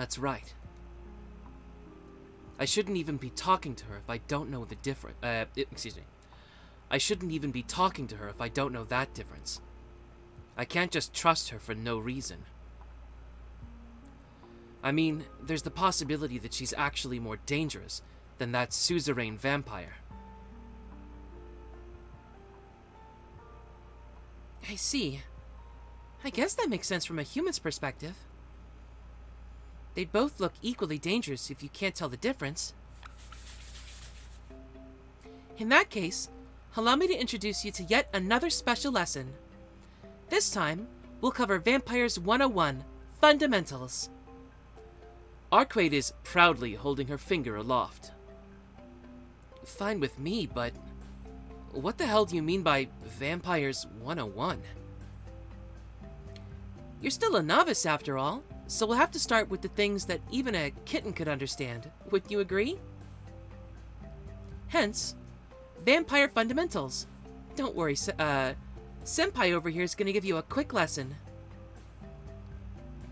That's right. I shouldn't even be talking to her if I don't know the difference. Excuse me. I shouldn't even be talking to her if I don't know that difference. I can't just trust her for no reason. I mean, there's the possibility that she's actually more dangerous than that suzerain vampire. I see. I guess that makes sense from a human's perspective. They'd both look equally dangerous if you can't tell the difference. In that case, allow me to introduce you to yet another special lesson. This time, we'll cover Vampires 101, Fundamentals. Arcueid is proudly holding her finger aloft. Fine with me, but what the hell do you mean by Vampires 101? You're still a novice after all, so we'll have to start with the things that even a kitten could understand. Wouldn't you agree? Hence, Vampire Fundamentals. Don't worry, Senpai over here is going to give you a quick lesson.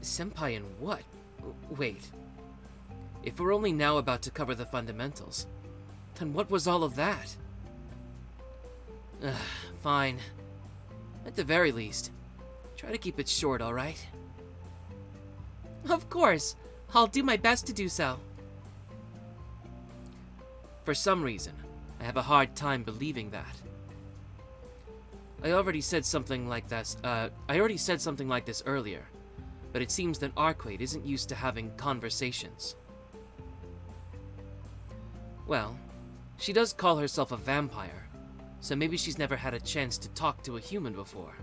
Senpai in what? Wait. If we're only now about to cover the fundamentals, then what was all of that? Fine. At the very least, try to keep it short, alright? Of course. I'll do my best to do so. For some reason, I have a hard time believing that. I already said something like this earlier, but it seems that Arcueid isn't used to having conversations. Well, she does call herself a vampire, so maybe she's never had a chance to talk to a human before.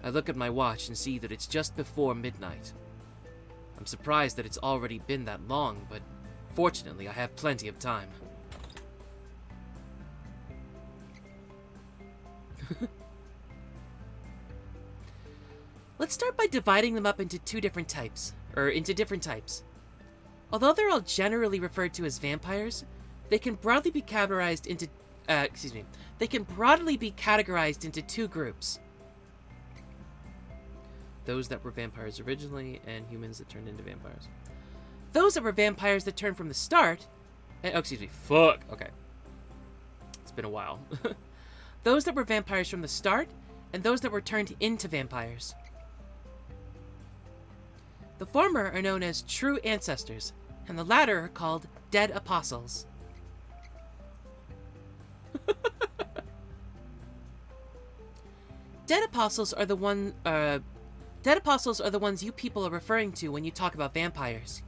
I look at my watch and see that it's just before midnight. I'm surprised that it's already been that long, but fortunately I have plenty of time. Let's start by dividing them up into different types. Although they're all generally referred to as vampires, they can broadly be categorized into two groups. Those that were vampires originally, and humans that turned into vampires. Those that were vampires that turned from the start... Okay. It's been a while. Those that were vampires from the start, and those that were turned into vampires. The former are known as true ancestors, and the latter are called dead apostles. Dead apostles are the ones you people are referring to when you talk about vampires.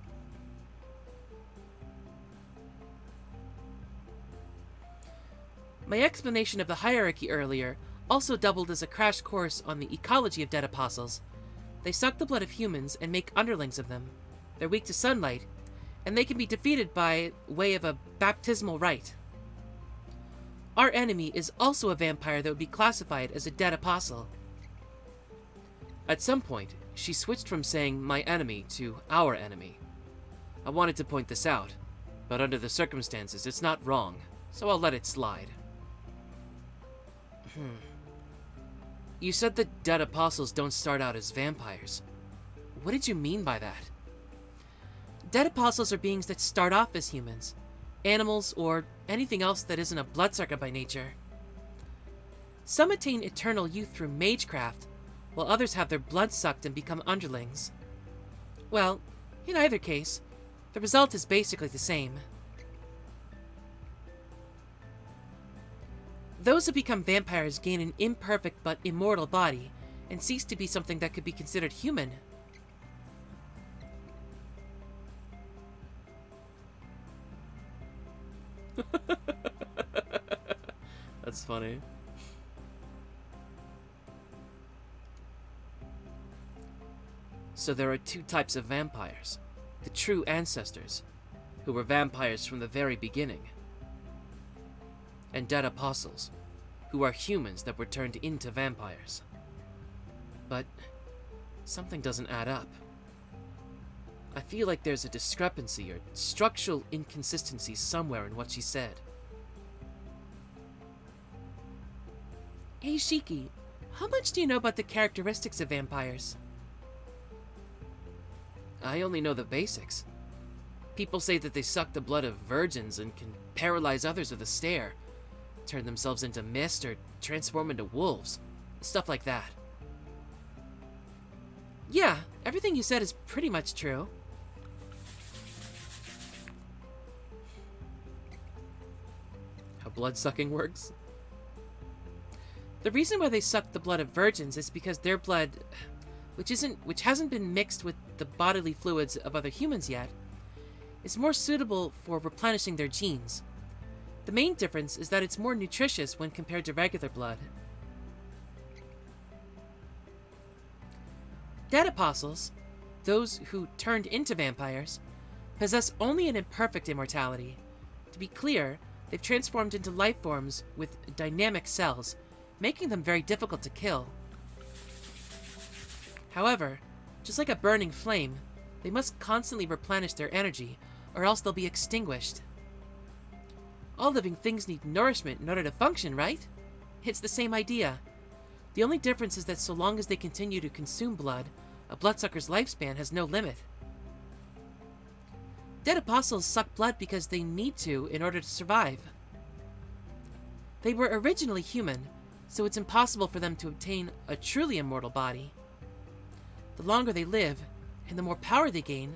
My explanation of the hierarchy earlier also doubled as a crash course on the ecology of dead apostles. They suck the blood of humans and make underlings of them. They're weak to sunlight, and they can be defeated by way of a baptismal rite. Our enemy is also a vampire that would be classified as a dead apostle. At some point, she switched from saying my enemy to our enemy. I wanted to point this out, but under the circumstances, it's not wrong, so I'll let it slide. You said that dead apostles don't start out as vampires. What did you mean by that? Dead apostles are beings that start off as humans, animals, or anything else that isn't a bloodsucker by nature. Some attain eternal youth through magecraft, while others have their blood sucked and become underlings. Well, in either case, the result is basically the same. Those who become vampires gain an imperfect but immortal body, and cease to be something that could be considered human. That's funny. So there are two types of vampires. The true ancestors, who were vampires from the very beginning, and dead apostles, who are humans that were turned into vampires. But something doesn't add up. I feel like there's a discrepancy or structural inconsistency somewhere in what she said. Hey Shiki, how much do you know about the characteristics of vampires? I only know the basics. People say that they suck the blood of virgins and can paralyze others with a stare, turn themselves into mist, or transform into wolves. Stuff like that. Yeah, everything you said is pretty much true. How blood-sucking works? The reason why they suck the blood of virgins is because their blood, which hasn't been mixed with the bodily fluids of other humans yet, is more suitable for replenishing their genes. The main difference is that it's more nutritious when compared to regular blood. Dead apostles, those who turned into vampires, possess only an imperfect immortality. To be clear, they've transformed into life forms with dynamic cells, making them very difficult to kill. However, just like a burning flame, they must constantly replenish their energy, or else they'll be extinguished. All living things need nourishment in order to function, right? It's the same idea. The only difference is that so long as they continue to consume blood, a bloodsucker's lifespan has no limit. Dead apostles suck blood because they need to in order to survive. They were originally human, so it's impossible for them to obtain a truly immortal body. The longer they live, and the more power they gain,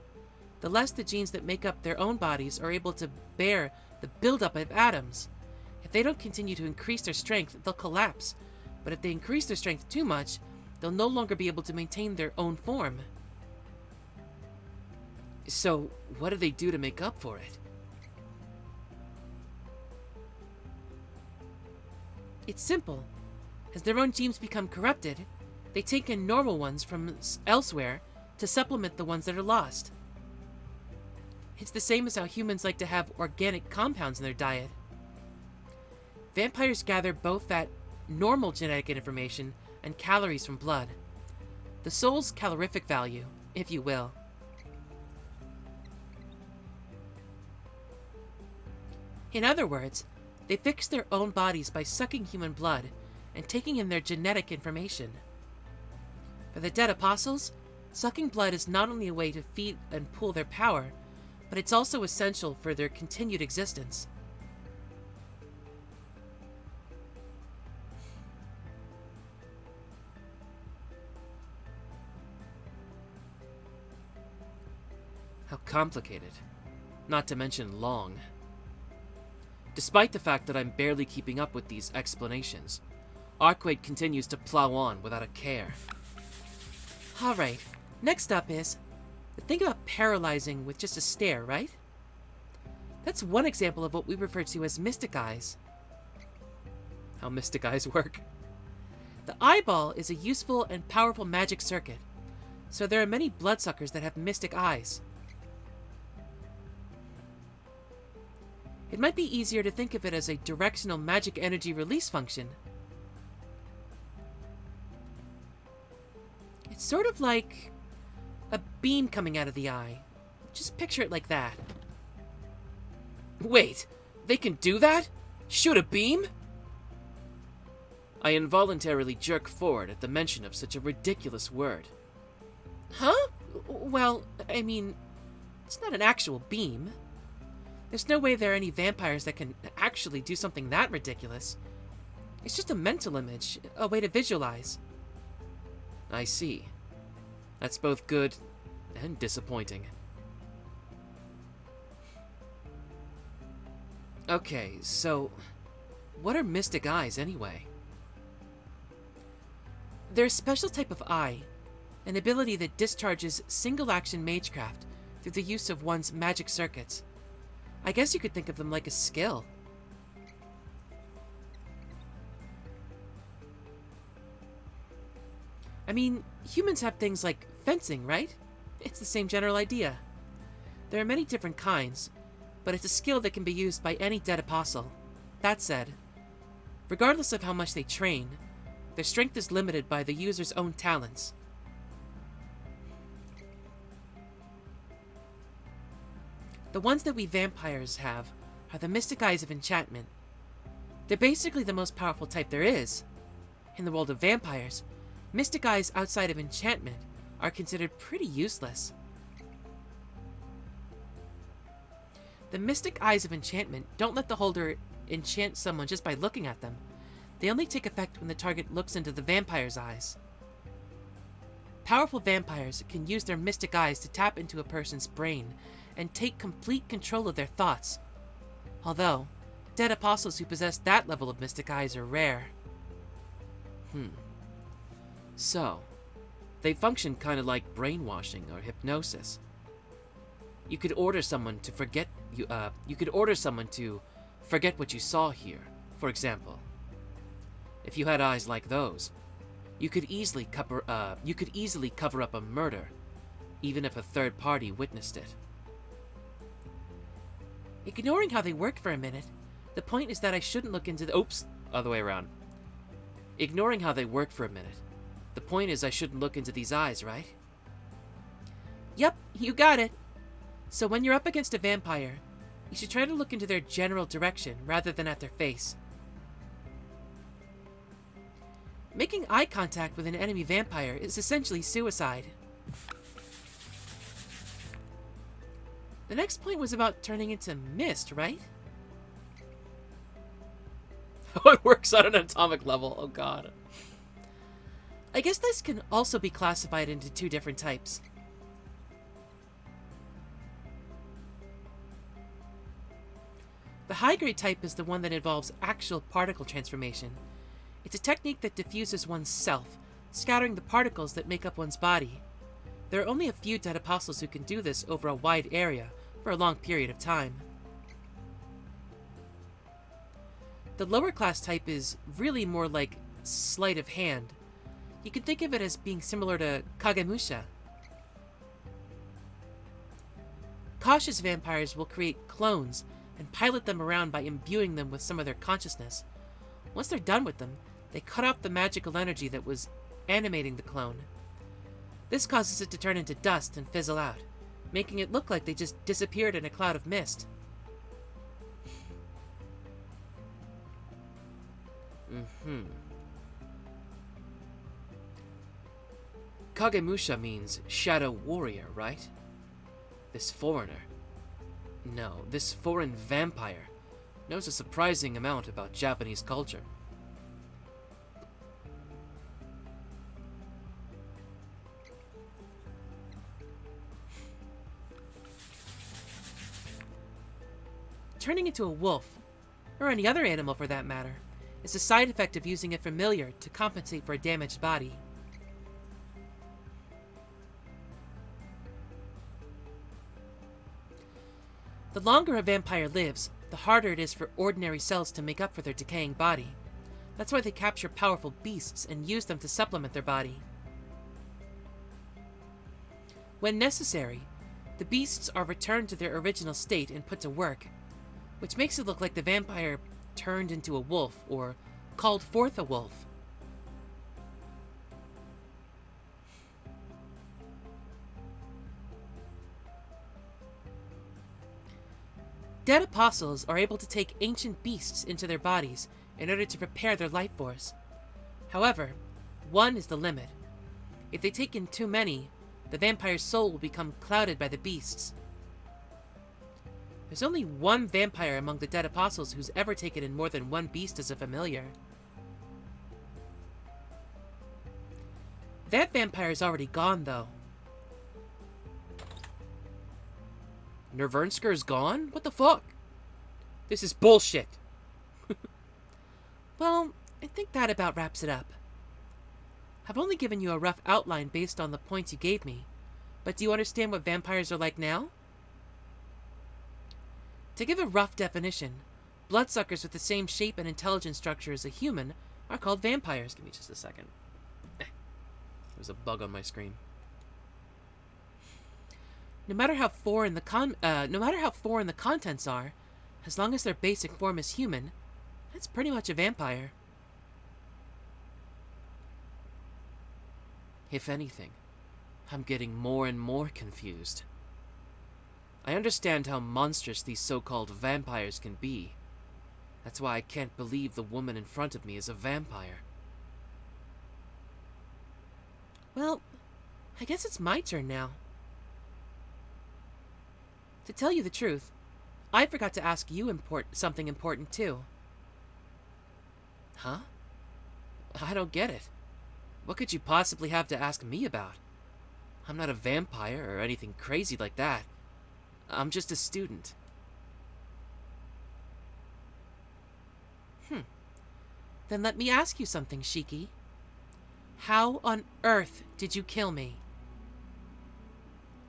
the less the genes that make up their own bodies are able to bear the buildup of atoms. If they don't continue to increase their strength, they'll collapse. But if they increase their strength too much, they'll no longer be able to maintain their own form. So, what do they do to make up for it? It's simple. As their own genes become corrupted, they take in normal ones from elsewhere to supplement the ones that are lost. It's the same as how humans like to have organic compounds in their diet. Vampires gather both that normal genetic information and calories from blood. The soul's calorific value, if you will. In other words, they fix their own bodies by sucking human blood and taking in their genetic information. For the dead apostles, sucking blood is not only a way to feed and pool their power, but it's also essential for their continued existence. How complicated, not to mention long. Despite the fact that I'm barely keeping up with these explanations, Arcueid continues to plow on without a care. Alright, next up is, think about paralyzing with just a stare, right? That's one example of what we refer to as mystic eyes. How mystic eyes work? The eyeball is a useful and powerful magic circuit, so there are many bloodsuckers that have mystic eyes. It might be easier to think of it as a directional magic energy release function. It's sort of like a beam coming out of the eye. Just picture it like that. Wait, they can do that? Shoot a beam? I involuntarily jerk forward at the mention of such a ridiculous word. Huh? Well, I mean, it's not an actual beam. There's no way there are any vampires that can actually do something that ridiculous. It's just a mental image, a way to visualize. I see. That's both good and disappointing. Okay, so what are mystic eyes anyway? They're a special type of eye, an ability that discharges single-action magecraft through the use of one's magic circuits. I guess you could think of them like a skill. I mean, humans have things like fencing, right? It's the same general idea. There are many different kinds, but it's a skill that can be used by any dead apostle. That said, regardless of how much they train, their strength is limited by the user's own talents. The ones that we vampires have are the mystic eyes of enchantment. They're basically the most powerful type there is. In the world of vampires, mystic eyes outside of enchantment are considered pretty useless. The mystic eyes of enchantment don't let the holder enchant someone just by looking at them. They only take effect when the target looks into the vampire's eyes. Powerful vampires can use their mystic eyes to tap into a person's brain and take complete control of their thoughts. Although, dead apostles who possess that level of mystic eyes are rare. So, they function kind of like brainwashing or hypnosis. You could order someone to forget what you saw here. For example, if you had eyes like those, you could easily cover up a murder, even if a third party witnessed it. Ignoring how they work for a minute, the point is that I shouldn't look into the— Oops, other way around. Ignoring how they work for a minute, the point is I shouldn't look into these eyes, right? Yep, you got it. So when you're up against a vampire, you should try to look into their general direction rather than at their face. Making eye contact with an enemy vampire is essentially suicide. The next point was about turning into mist, right? How it works on an atomic level, oh god. I guess this can also be classified into two different types. The high-grade type is the one that involves actual particle transformation. It's a technique that diffuses one's self, scattering the particles that make up one's body. There are only a few dead apostles who can do this over a wide area for a long period of time. The lower class type is really more like sleight of hand. You can think of it as being similar to Kagemusha. Cautious vampires will create clones and pilot them around by imbuing them with some of their consciousness. Once they're done with them, they cut off the magical energy that was animating the clone. This causes it to turn into dust and fizzle out, making it look like they just disappeared in a cloud of mist. Kagemusha means shadow warrior, right? This foreign vampire knows a surprising amount about Japanese culture. Turning into a wolf, or any other animal for that matter, is a side effect of using a familiar to compensate for a damaged body. The longer a vampire lives, the harder it is for ordinary cells to make up for their decaying body. That's why they capture powerful beasts and use them to supplement their body. When necessary, the beasts are returned to their original state and put to work, which makes it look like the vampire turned into a wolf or called forth a wolf. Dead apostles are able to take ancient beasts into their bodies in order to prepare their life force. However, one is the limit. If they take in too many, the vampire's soul will become clouded by the beasts. There's only one vampire among the dead apostles who's ever taken in more than one beast as a familiar. That vampire's already gone, though. Nervernsker gone? What the fuck? This is bullshit. Well, I think that about wraps it up. I've only given you a rough outline based on the points you gave me, but do you understand what vampires are like now? To give a rough definition, bloodsuckers with the same shape and intelligence structure as a human are called vampires. Give me just a second. There's a bug on my screen. No matter how foreign the contents are, as long as their basic form is human, that's pretty much a vampire. If anything, I'm getting more and more confused. I understand how monstrous these so-called vampires can be. That's why I can't believe the woman in front of me is a vampire. Well, I guess it's my turn now. To tell you the truth, I forgot to ask you something important too. Huh? I don't get it. What could you possibly have to ask me about? I'm not a vampire or anything crazy like that. I'm just a student. Then let me ask you something, Shiki. How on earth did you kill me?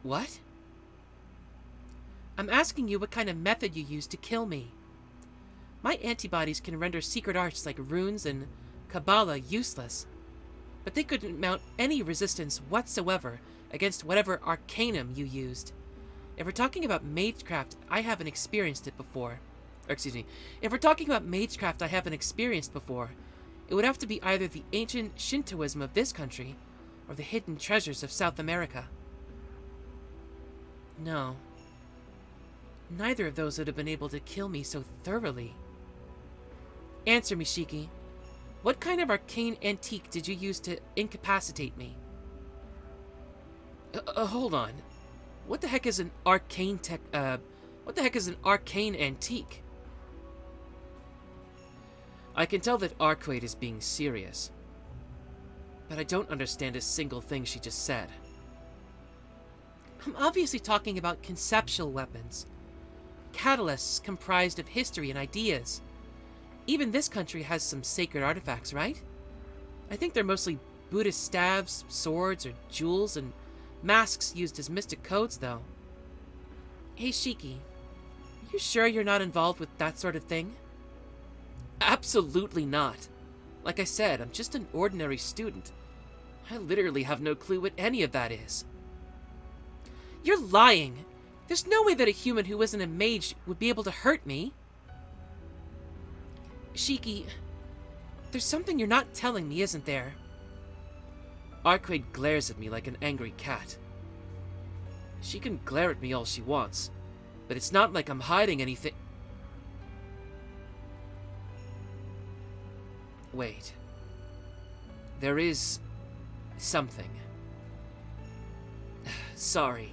What? I'm asking you what kind of method you used to kill me. My antibodies can render secret arts like runes and Kabbalah useless, but they couldn't mount any resistance whatsoever against whatever arcanum you used. If we're talking about magecraft, I haven't experienced it before. If we're talking about magecraft I haven't experienced before, it would have to be either the ancient Shintoism of this country, or the hidden treasures of South America. No. Neither of those would have been able to kill me so thoroughly. Answer me, Shiki. What kind of arcane antique did you use to incapacitate me? Hold on. What the heck is an arcane antique? I can tell that Arcueid is being serious, but I don't understand a single thing she just said. I'm obviously talking about conceptual weapons. Catalysts comprised of history and ideas. Even this country has some sacred artifacts, right? I think they're mostly Buddhist staves, swords, or jewels, and masks used as mystic codes, though. Hey, Shiki, you sure you're not involved with that sort of thing? Absolutely not. Like I said, I'm just an ordinary student. I literally have no clue what any of that is. You're lying! There's no way that a human who isn't a mage would be able to hurt me. Shiki, there's something you're not telling me, isn't there? Arcueid glares at me like an angry cat. She can glare at me all she wants, but it's not like I'm hiding anything. Wait. There is something. Sorry.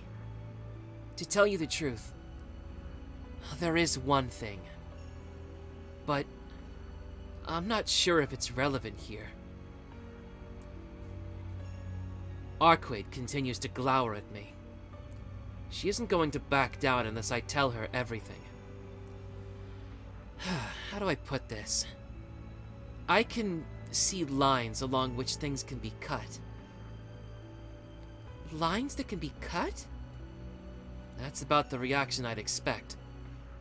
To tell you the truth, there is one thing. But I'm not sure if it's relevant here. Arcueid continues to glower at me. She isn't going to back down unless I tell her everything. How do I put this? I can see lines along which things can be cut. Lines that can be cut? That's about the reaction I'd expect.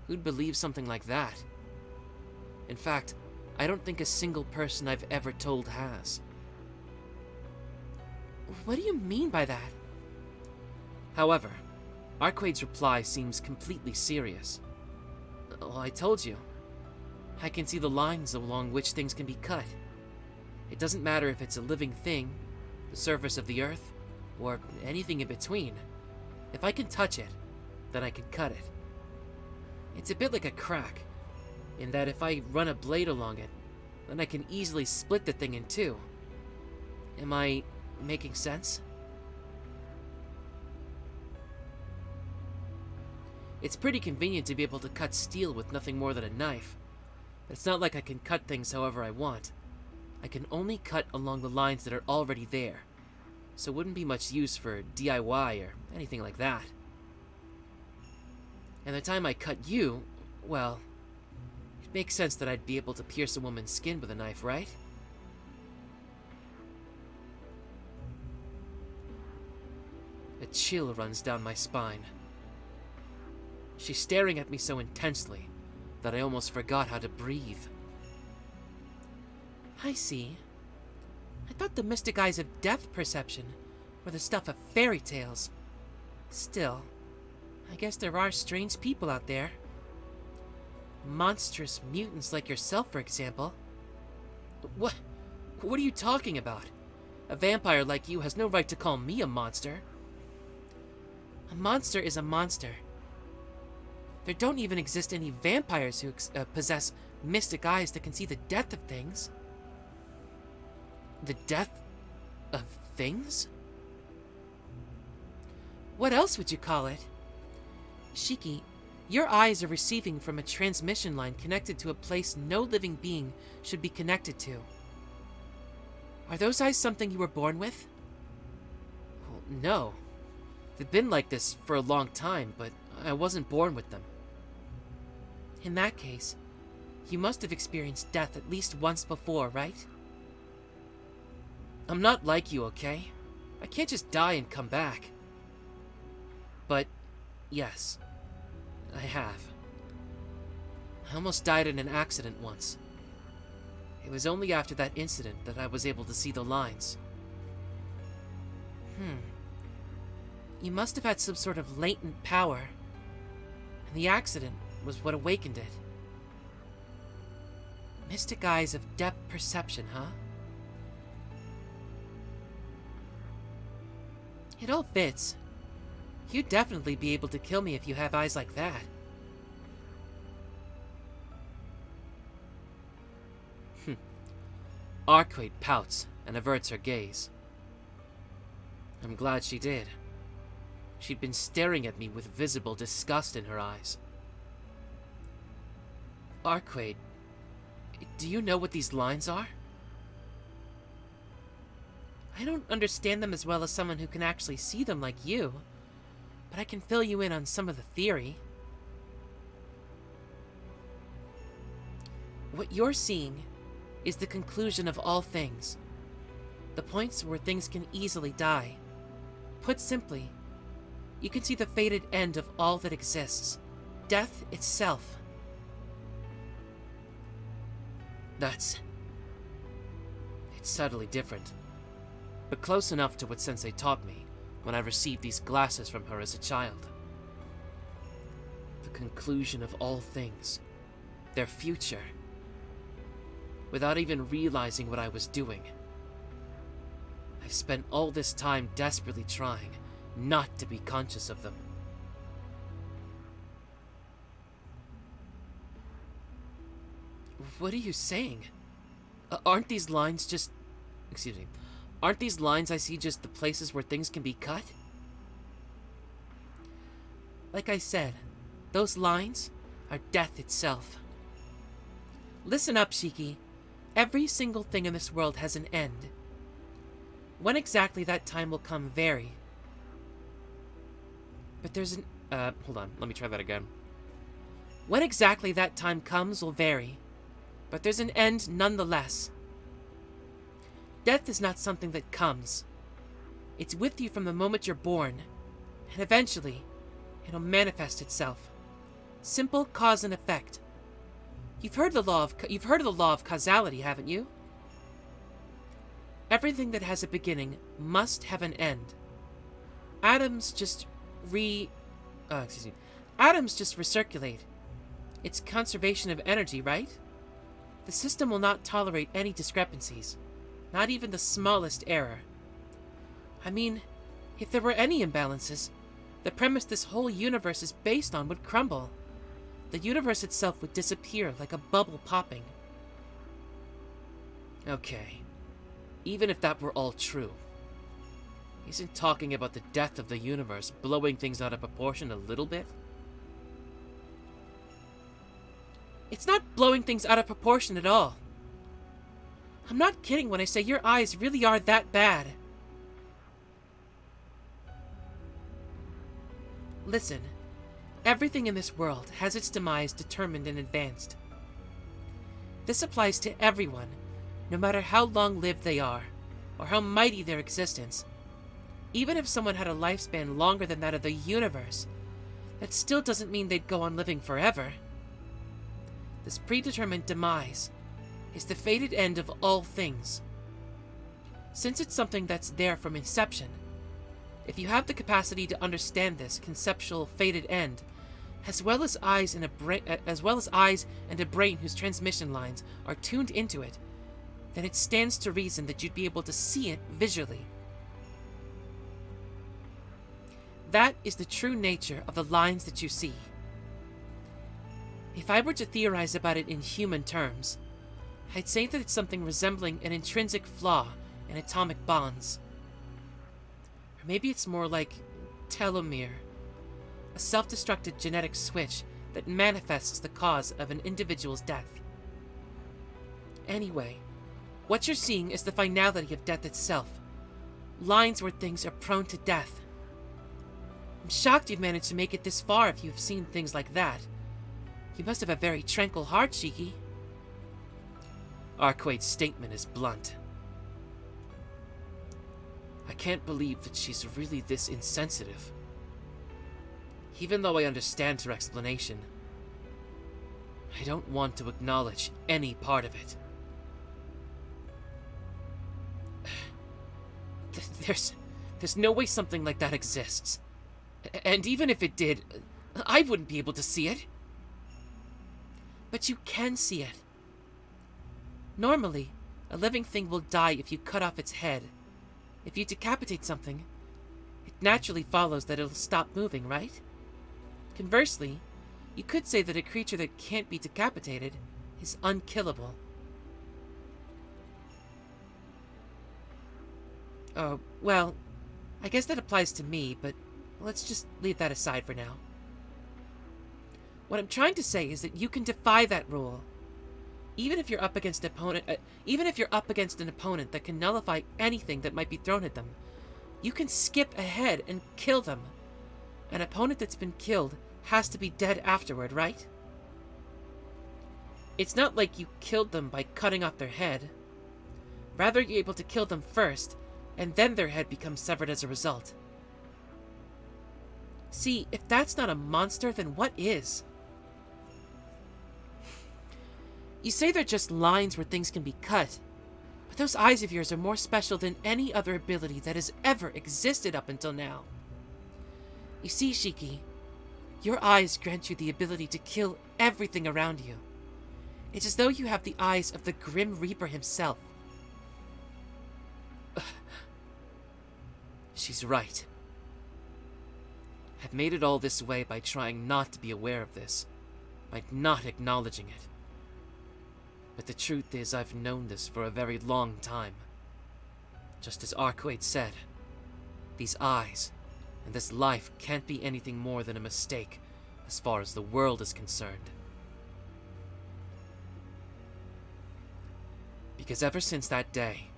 Who'd believe something like that? In fact, I don't think a single person I've ever told has. What do you mean by that? However, Arcueid's reply seems completely serious. Well, I told you. I can see the lines along which things can be cut. It doesn't matter if it's a living thing, the surface of the earth, or anything in between. If I can touch it, then I can cut it. It's a bit like a crack, in that if I run a blade along it, then I can easily split the thing in two. Am I making sense? It's pretty convenient to be able to cut steel with nothing more than a knife. But it's not like I can cut things however I want. I can only cut along the lines that are already there, so it wouldn't be much use for DIY or anything like that. And the time I cut you, well, it makes sense that I'd be able to pierce a woman's skin with a knife, right? A chill runs down my spine. She's staring at me so intensely that I almost forgot how to breathe. I see. I thought the mystic eyes of depth perception were the stuff of fairy tales. Still, I guess there are strange people out there. Monstrous mutants like yourself, for example. What are you talking about? A vampire like you has no right to call me a monster. A monster is a monster. There don't even exist any vampires who possess mystic eyes that can see the depth of things. The depth of things? What else would you call it? Shiki, Your eyes are receiving from a transmission line connected to a place no living being should be connected to. Are those eyes something you were born with? Well, no. They've been like this for a long time, but I wasn't born with them. In that case, you must have experienced death at least once before, right? I'm not like you, okay? I can't just die and come back. But, yes, I have. I almost died in an accident once. It was only after that incident that I was able to see the lines. You must have had some sort of latent power, and the accident was what awakened it. Mystic eyes of depth perception, huh? It all fits. You'd definitely be able to kill me if you have eyes like that. Arcueid pouts and averts her gaze. I'm glad she did. She'd been staring at me with visible disgust in her eyes. Arcueid, do you know what these lines are? I don't understand them as well as someone who can actually see them like you, but I can fill you in on some of the theory. What you're seeing is the conclusion of all things, the points where things can easily die. Put simply, you can see the fated end of all that exists, death itself. It's subtly different, but close enough to what Sensei taught me when I received these glasses from her as a child. The conclusion of all things, their future, without even realizing what I was doing. I've spent all this time desperately trying not to be conscious of them. What are you saying? Aren't these lines just... Excuse me. Aren't these lines I see just the places where things can be cut? Like I said, those lines are death itself. Listen up, Shiki. Every single thing in this world has an end. When exactly that time will come vary. But there's an... hold on. Let me try that again. When exactly that time comes will vary. But there's an end nonetheless. Death is not something that comes. It's with you from the moment you're born. And eventually, it'll manifest itself. Simple cause and effect. You've heard of the law of causality, haven't you? Everything that has a beginning must have an end. Atoms just recirculate. It's conservation of energy, right? The system will not tolerate any discrepancies, not even the smallest error. I mean, if there were any imbalances, the premise this whole universe is based on would crumble. The universe itself would disappear like a bubble popping. Okay. Even if that were all true, isn't talking about the death of the universe blowing things out of proportion a little bit? It's not blowing things out of proportion at all. I'm not kidding when I say your eyes really are that bad. Listen, everything in this world has its demise determined in advance. This applies to everyone, no matter how long-lived they are, or how mighty their existence. Even if someone had a lifespan longer than that of the universe, that still doesn't mean they'd go on living forever. This predetermined demise is the fated end of all things. Since it's something that's there from inception, if you have the capacity to understand this conceptual fated end, as well as eyes and a brain whose transmission lines are tuned into it, then it stands to reason that you'd be able to see it visually. That is the true nature of the lines that you see. If I were to theorize about it in human terms, I'd say that it's something resembling an intrinsic flaw in atomic bonds. Or maybe it's more like telomere, a self-destructed genetic switch that manifests the cause of an individual's death. Anyway, what you're seeing is the finality of death itself. Lines where things are prone to death. I'm shocked you've managed to make it this far if you've seen things like that. You must have a very tranquil heart, Shiki. Arcueid's statement is blunt. I can't believe that she's really this insensitive. Even though I understand her explanation, I don't want to acknowledge any part of it. There's no way something like that exists. And even if it did, I wouldn't be able to see it. But you can see it. Normally, a living thing will die if you cut off its head. If you decapitate something, it naturally follows that it'll stop moving, right? Conversely, you could say that a creature that can't be decapitated is unkillable. Oh, well, I guess that applies to me, but let's just leave that aside for now. What I'm trying to say is that you can defy that rule. Even if you're up against an opponent that can nullify anything that might be thrown at them, you can skip ahead and kill them. An opponent that's been killed has to be dead afterward, right? It's not like you killed them by cutting off their head. Rather, you're able to kill them first, and then their head becomes severed as a result. See, if that's not a monster, then what is? You say they're just lines where things can be cut, but those eyes of yours are more special than any other ability that has ever existed up until now. You see, Shiki, your eyes grant you the ability to kill everything around you. It's as though you have the eyes of the Grim Reaper himself. She's right. I've made it all this way by trying not to be aware of this, by not acknowledging it. But the truth is, I've known this for a very long time. Just as Arcueid said, these eyes and this life can't be anything more than a mistake as far as the world is concerned. Because ever since that day,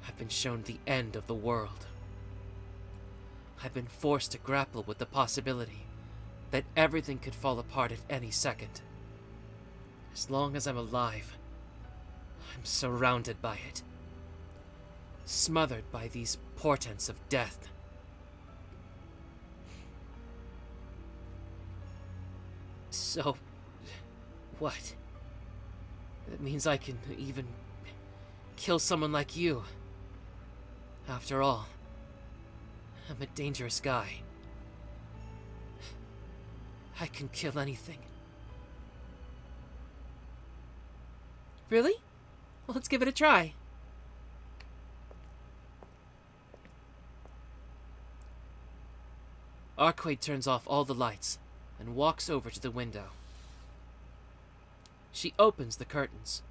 I've been shown the end of the world. I've been forced to grapple with the possibility that everything could fall apart at any second. As long as I'm alive, I'm surrounded by it. Smothered by these portents of death. So, what? That means I can even kill someone like you. After all, I'm a dangerous guy. I can kill anything. Really? Well, let's give it a try. Arcueid turns off all the lights and walks over to the window. She opens the curtains.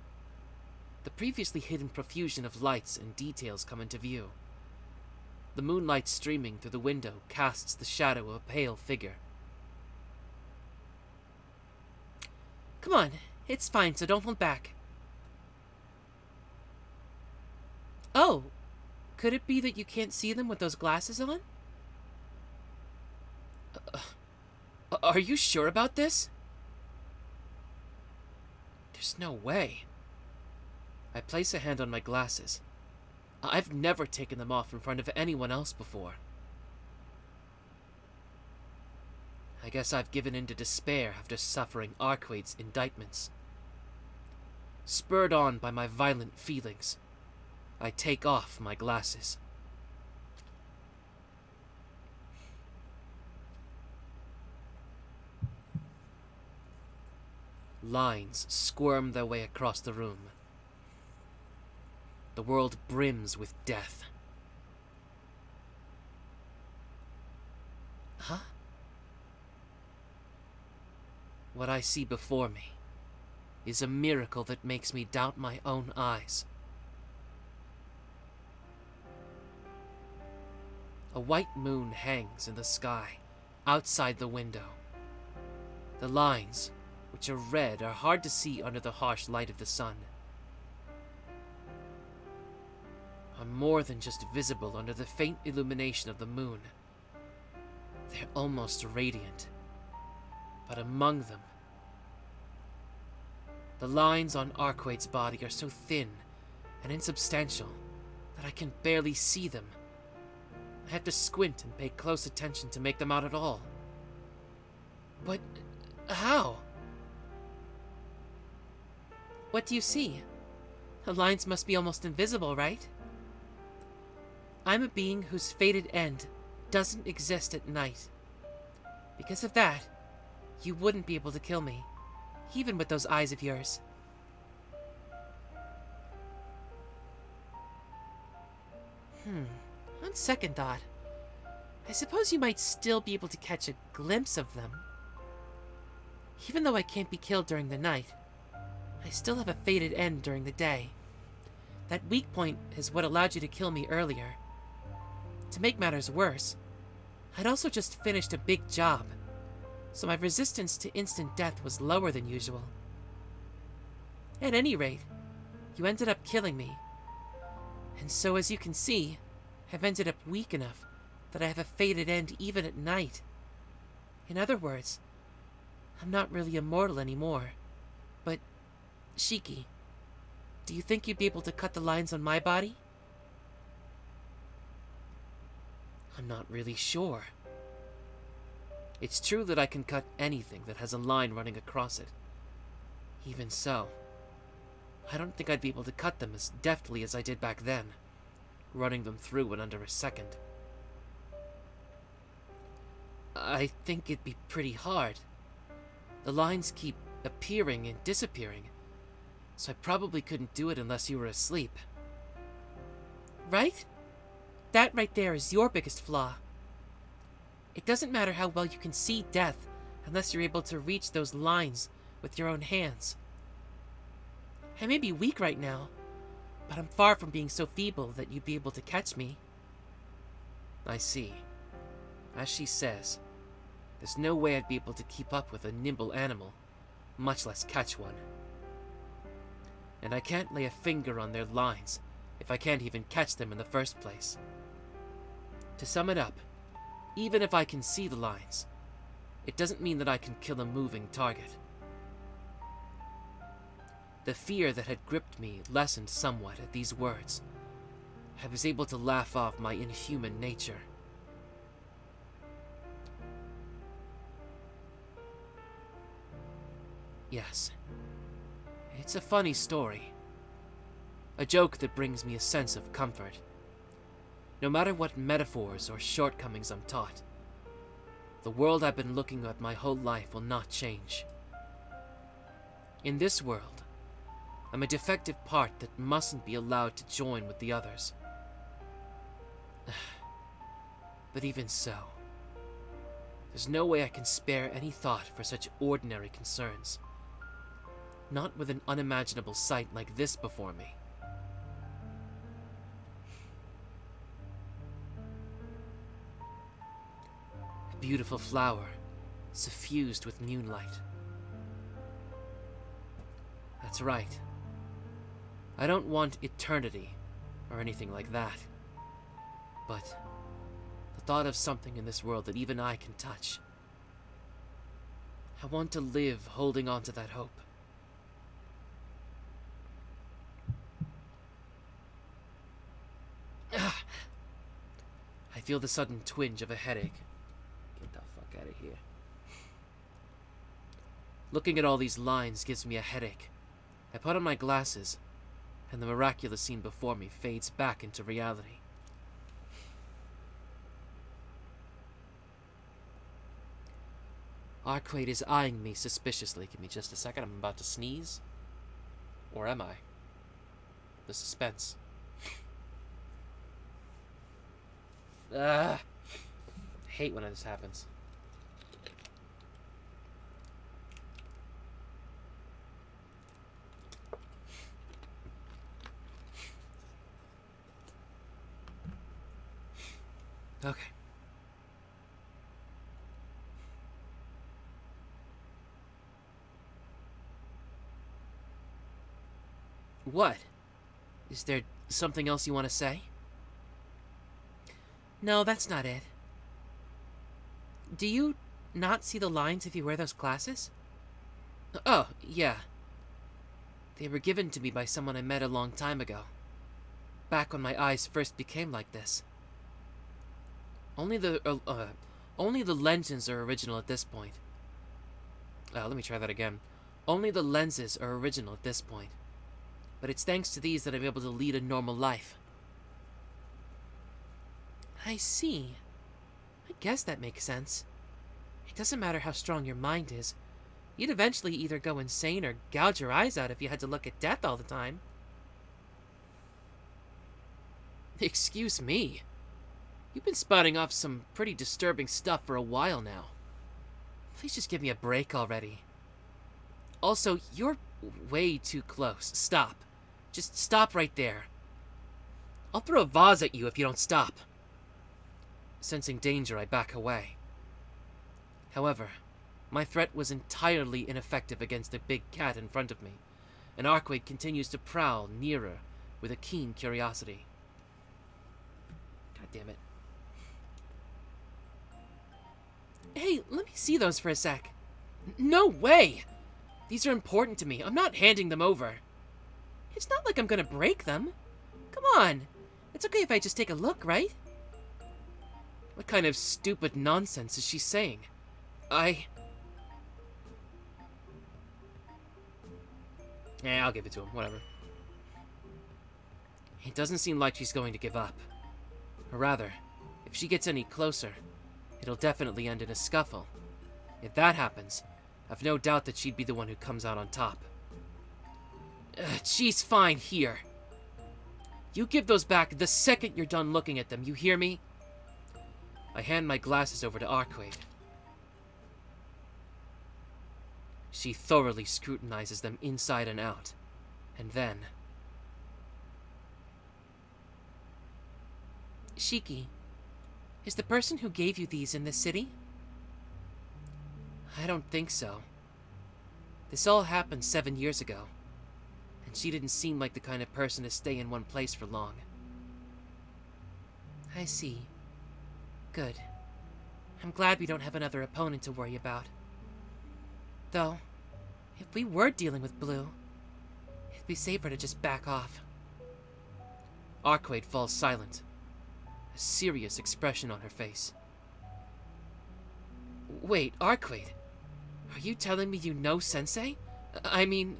The previously hidden profusion of lights and details come into view. The moonlight streaming through the window casts the shadow of a pale figure. Come on, it's fine, so don't hold back. Oh, could it be that you can't see them with those glasses on? Are you sure about this? There's no way. I place a hand on my glasses. I've never taken them off in front of anyone else before. I guess I've given in to despair after suffering Arcueid's indictments. Spurred on by my violent feelings, I take off my glasses. Lines squirm their way across the room. The world brims with death. Huh? What I see before me is a miracle that makes me doubt my own eyes. A white moon hangs in the sky outside the window. The lines, which are red, are hard to see under the harsh light of the sun. Are more than just visible under the faint illumination of the moon. They're almost radiant. But among them, the lines on Arcueid's body are so thin and insubstantial that I can barely see them. I have to squint and pay close attention to make them out at all. But how? What do you see? The lines must be almost invisible, right? I'm a being whose fated end doesn't exist at night. Because of that, you wouldn't be able to kill me, even with those eyes of yours. On second thought, I suppose you might still be able to catch a glimpse of them. Even though I can't be killed during the night, I still have a fated end during the day. That weak point is what allowed you to kill me earlier. To make matters worse, I'd also just finished a big job, so my resistance to instant death was lower than usual. At any rate, you ended up killing me. And so as you can see, I've ended up weak enough that I have a fated end even at night. In other words, I'm not really immortal anymore. But, Shiki, do you think you'd be able to cut the lines on my body? I'm not really sure. It's true that I can cut anything that has a line running across it. Even so, I don't think I'd be able to cut them as deftly as I did back then, running them through in under a second. I think it'd be pretty hard. The lines keep appearing and disappearing, so I probably couldn't do it unless you were asleep. Right? That right there is your biggest flaw. It doesn't matter how well you can see death unless you're able to reach those lines with your own hands. I may be weak right now, but I'm far from being so feeble that you'd be able to catch me. I see. As she says, there's no way I'd be able to keep up with a nimble animal, much less catch one. And I can't lay a finger on their lines if I can't even catch them in the first place. To sum it up, even if I can see the lines, it doesn't mean that I can kill a moving target. The fear that had gripped me lessened somewhat at these words. I was able to laugh off my inhuman nature. Yes, it's a funny story. A joke that brings me a sense of comfort. No matter what metaphors or shortcomings I'm taught, the world I've been looking at my whole life will not change. In this world, I'm a defective part that mustn't be allowed to join with the others. But even so, there's no way I can spare any thought for such ordinary concerns. Not with an unimaginable sight like this before me. A beautiful flower, suffused with moonlight. That's right. I don't want eternity, or anything like that. But the thought of something in this world that even I can touch. I want to live holding on to that hope. I feel the sudden twinge of a headache. Get the fuck out of here. Looking at all these lines gives me a headache. I put on my glasses, and the miraculous scene before me fades back into reality. Arcueid is eyeing me suspiciously. Give me just a second, I'm about to sneeze. Or am I? The suspense. I hate when this happens. Okay. What? Is there something else you want to say? No, that's not it. Do you not see the lines if you wear those glasses? Oh, yeah. They were given to me by someone I met a long time ago. Back when my eyes first became like this. Only the lenses are original at this point. Let me try that again. Only the lenses are original at this point. But it's thanks to these that I'm able to lead a normal life. I see. I guess that makes sense. It doesn't matter how strong your mind is. You'd eventually either go insane or gouge your eyes out if you had to look at death all the time. Excuse me. You've been spouting off some pretty disturbing stuff for a while now. Please just give me a break already. Also, you're way too close. Stop. Just stop right there. I'll throw a vase at you if you don't stop. Sensing danger, I back away. However, my threat was entirely ineffective against the big cat in front of me, and Arcueid continues to prowl nearer with a keen curiosity. God damn it. Hey, let me see those for a sec. No way! These are important to me. I'm not handing them over. It's not like I'm gonna break them. Come on. It's okay if I just take a look, right? What kind of stupid nonsense is she saying? Yeah, I'll give it to him. Whatever. It doesn't seem like she's going to give up. Or rather, if she gets any closer, it'll definitely end in a scuffle. If that happens, I've no doubt that she'd be the one who comes out on top. She's fine here. You give those back the second you're done looking at them, you hear me? I hand my glasses over to Arcueid. She thoroughly scrutinizes them inside and out, and then... Shiki, is the person who gave you these in this city? I don't think so. This all happened 7 years ago, and she didn't seem like the kind of person to stay in one place for long. I see. Good. I'm glad we don't have another opponent to worry about. Though, if we were dealing with Blue, it'd be safer to just back off. Arcueid falls silent, a serious expression on her face. Wait, Arcueid, are you telling me you know Sensei? I mean,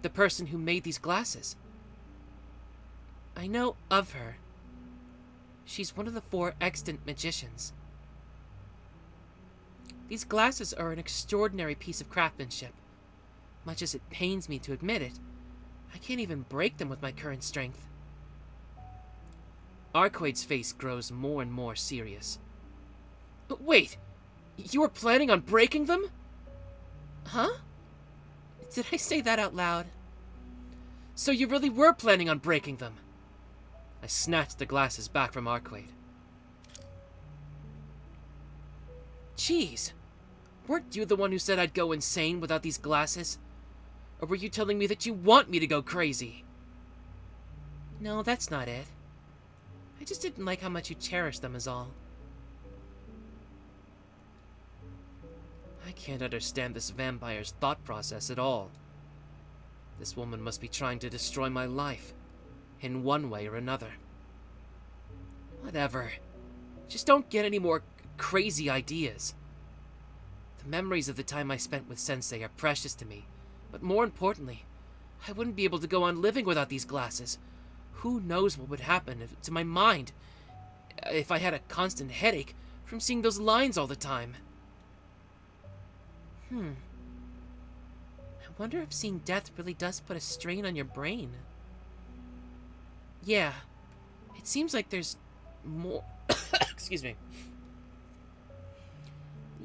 the person who made these glasses. I know of her. She's one of the 4 extant magicians. These glasses are an extraordinary piece of craftsmanship. Much as it pains me to admit it, I can't even break them with my current strength. Arcueid's face grows more and more serious. Wait! You were planning on breaking them? Huh? Did I say that out loud? So you really were planning on breaking them? I snatched the glasses back from Arcueid. Jeez! Weren't you the one who said I'd go insane without these glasses? Or were you telling me that you want me to go crazy? No, that's not it. I just didn't like how much you cherished them is all. I can't understand this vampire's thought process at all. This woman must be trying to destroy my life, in one way or another. Whatever. Just don't get any more crazy ideas. The memories of the time I spent with Sensei are precious to me, but more importantly, I wouldn't be able to go on living without these glasses. Who knows what would happen to my mind if I had a constant headache from seeing those lines all the time. I wonder if seeing death really does put a strain on your brain. Yeah, it seems like there's more... Excuse me.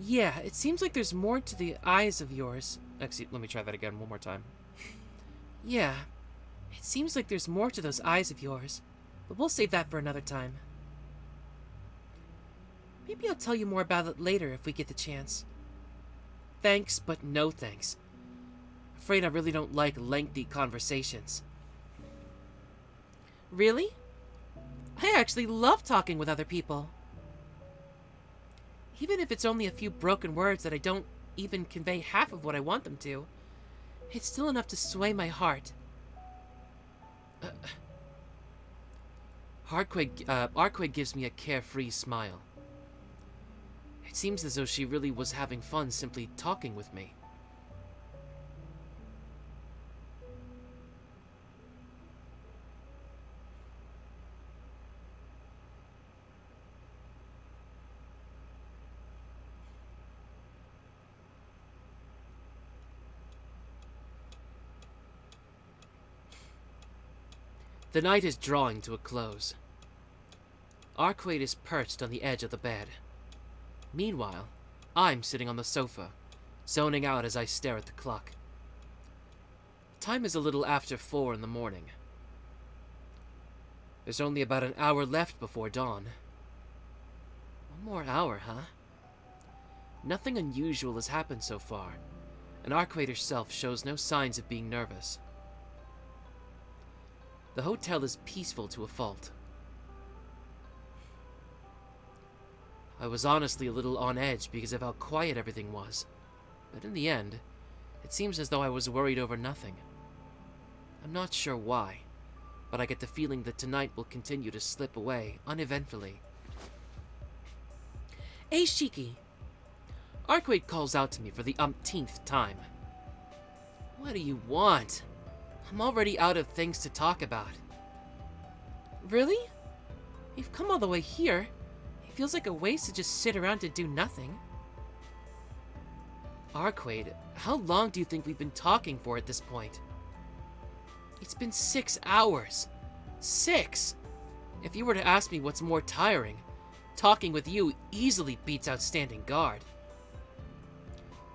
Yeah, it seems like there's more to the eyes of yours. Actually, let me try that again one more time. Yeah, it seems like there's more to those eyes of yours, but we'll save that for another time. Maybe I'll tell you more about it later if we get the chance. Thanks, but no thanks. Afraid I really don't like lengthy conversations. Really? I actually love talking with other people. Even if it's only a few broken words that I don't even convey half of what I want them to, it's still enough to sway my heart. Arcueid gives me a carefree smile. It seems as though she really was having fun simply talking with me. The night is drawing to a close. Arcueid is perched on the edge of the bed. Meanwhile, I'm sitting on the sofa, zoning out as I stare at the clock. Time is a little after 4 in the morning. There's only about an hour left before dawn. One more hour, huh? Nothing unusual has happened so far, and Arcueid herself shows no signs of being nervous. The hotel is peaceful to a fault. I was honestly a little on edge because of how quiet everything was, but in the end, it seems as though I was worried over nothing. I'm not sure why, but I get the feeling that tonight will continue to slip away uneventfully. Hey, Shiki! Arcueid calls out to me for the umpteenth time. What do you want? I'm already out of things to talk about. Really? You've come all the way here. It feels like a waste to just sit around and do nothing. Arcueid, how long do you think we've been talking for at this point? It's been 6 hours. 6! If you were to ask me what's more tiring, talking with you easily beats out standing guard.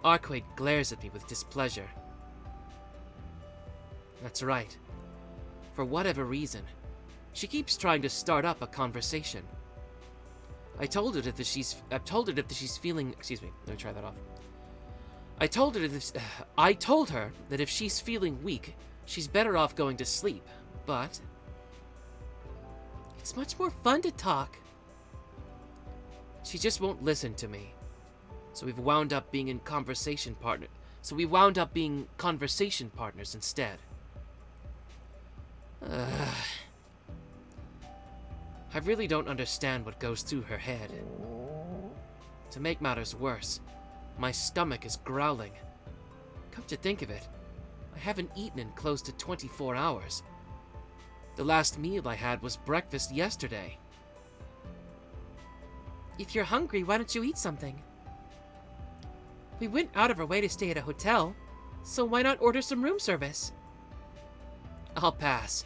Arcueid glares at me with displeasure. That's right. For whatever reason, she keeps trying to start up a conversation. I told her that if she's feeling, excuse me, let me try that off. I told her that if she's feeling weak, she's better off going to sleep, but it's much more fun to talk. She just won't listen to me. So we've wound up being conversation partners instead. I really don't understand what goes through her head. To make matters worse, my stomach is growling. Come to think of it, I haven't eaten in close to 24 hours. The last meal I had was breakfast yesterday. If you're hungry, why don't you eat something? We went out of our way to stay at a hotel, so why not order some room service? I'll pass.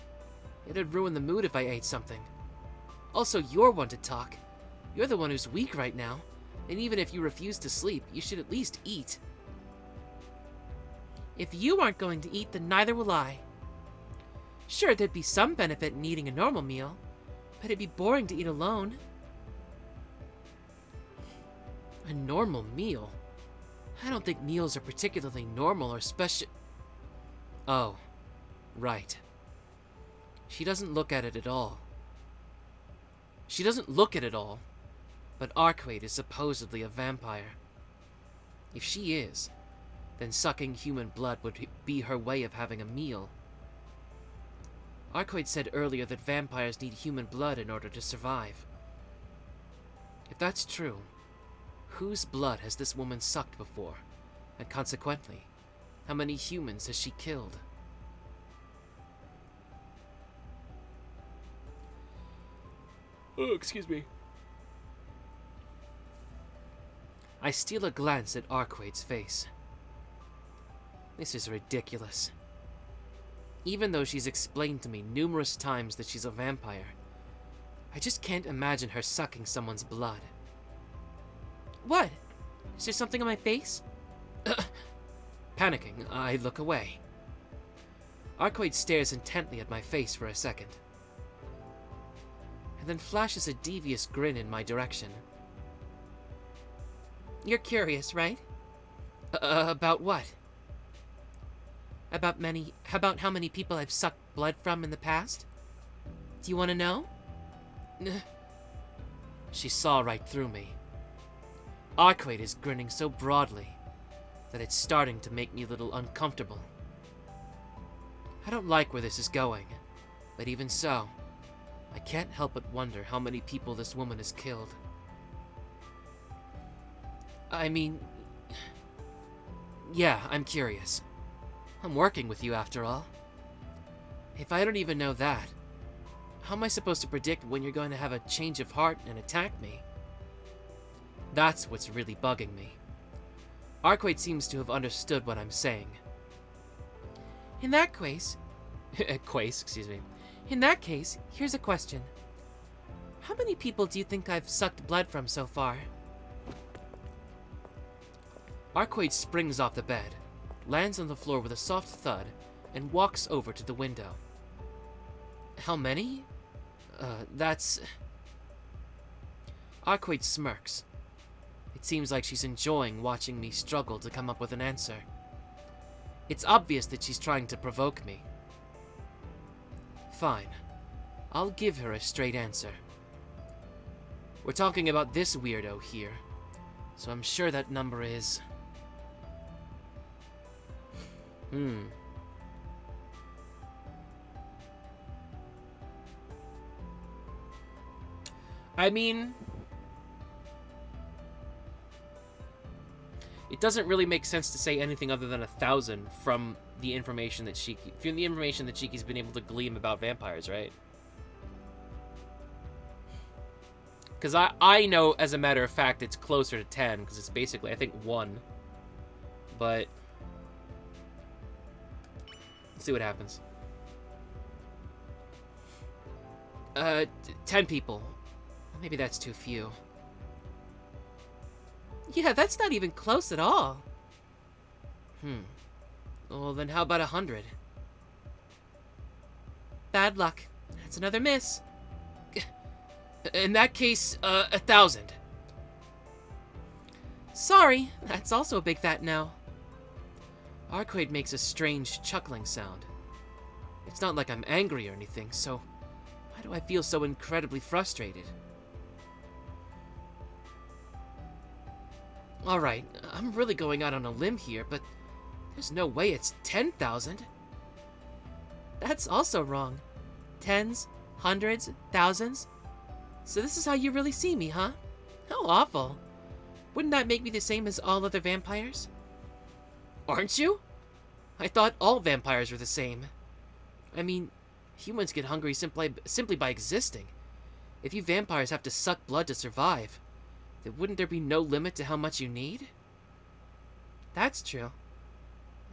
It'd ruin the mood if I ate something. Also, you're one to talk. You're the one who's weak right now, and even if you refuse to sleep, you should at least eat. If you aren't going to eat, then neither will I. Sure, there'd be some benefit in eating a normal meal, but it'd be boring to eat alone. A normal meal? I don't think meals are particularly normal or special. Oh, right. She doesn't look at it at all. But Arcueid is supposedly a vampire. If she is, then sucking human blood would be her way of having a meal. Arcueid said earlier that vampires need human blood in order to survive. If that's true, whose blood has this woman sucked before? And consequently, how many humans has she killed? Oh, excuse me. I steal a glance at Arcueid's face. This is ridiculous. Even though she's explained to me numerous times that she's a vampire, I just can't imagine her sucking someone's blood. What? Is there something on my face? Panicking, I look away. Arcueid stares intently at my face for a second, and then flashes a devious grin in my direction. You're curious, right? About what? About how many people I've sucked blood from in the past? Do you want to know? She saw right through me. Arcueid is grinning so broadly that it's starting to make me a little uncomfortable. I don't like where this is going, but even so, I can't help but wonder how many people this woman has killed. I mean, yeah, I'm curious. I'm working with you after all. If I don't even know that, how am I supposed to predict when you're going to have a change of heart and attack me? That's what's really bugging me. Arcueid seems to have understood what I'm saying. In that case... Excuse me. In that case, here's a question. How many people do you think I've sucked blood from so far? Arcueid springs off the bed, lands on the floor with a soft thud, and walks over to the window. How many? That's... Arcueid smirks. It seems like she's enjoying watching me struggle to come up with an answer. It's obvious that she's trying to provoke me. Fine. I'll give her a straight answer. We're talking about this weirdo here, so I'm sure that number is... I mean... It doesn't really make sense to say anything other than 1,000 from the information that Shiki's been able to glean about vampires, right? Because I know, as a matter of fact, it's closer to 10, because it's basically, I think, 1. But... let's see what happens. 10 people. Maybe that's too few. Yeah, that's not even close at all. Well, then how about 100? Bad luck. That's another miss. In that case, 1,000. Sorry, that's also a big fat no. Arcueid makes a strange chuckling sound. It's not like I'm angry or anything, so why do I feel so incredibly frustrated? Alright, I'm really going out on a limb here, but there's no way it's 10,000. That's also wrong. Tens, hundreds, thousands. So this is how you really see me, huh? How awful. Wouldn't that make me the same as all other vampires? Aren't you? I thought all vampires were the same. I mean, humans get hungry simply by existing. If you vampires have to suck blood to survive, then wouldn't there be no limit to how much you need? That's true.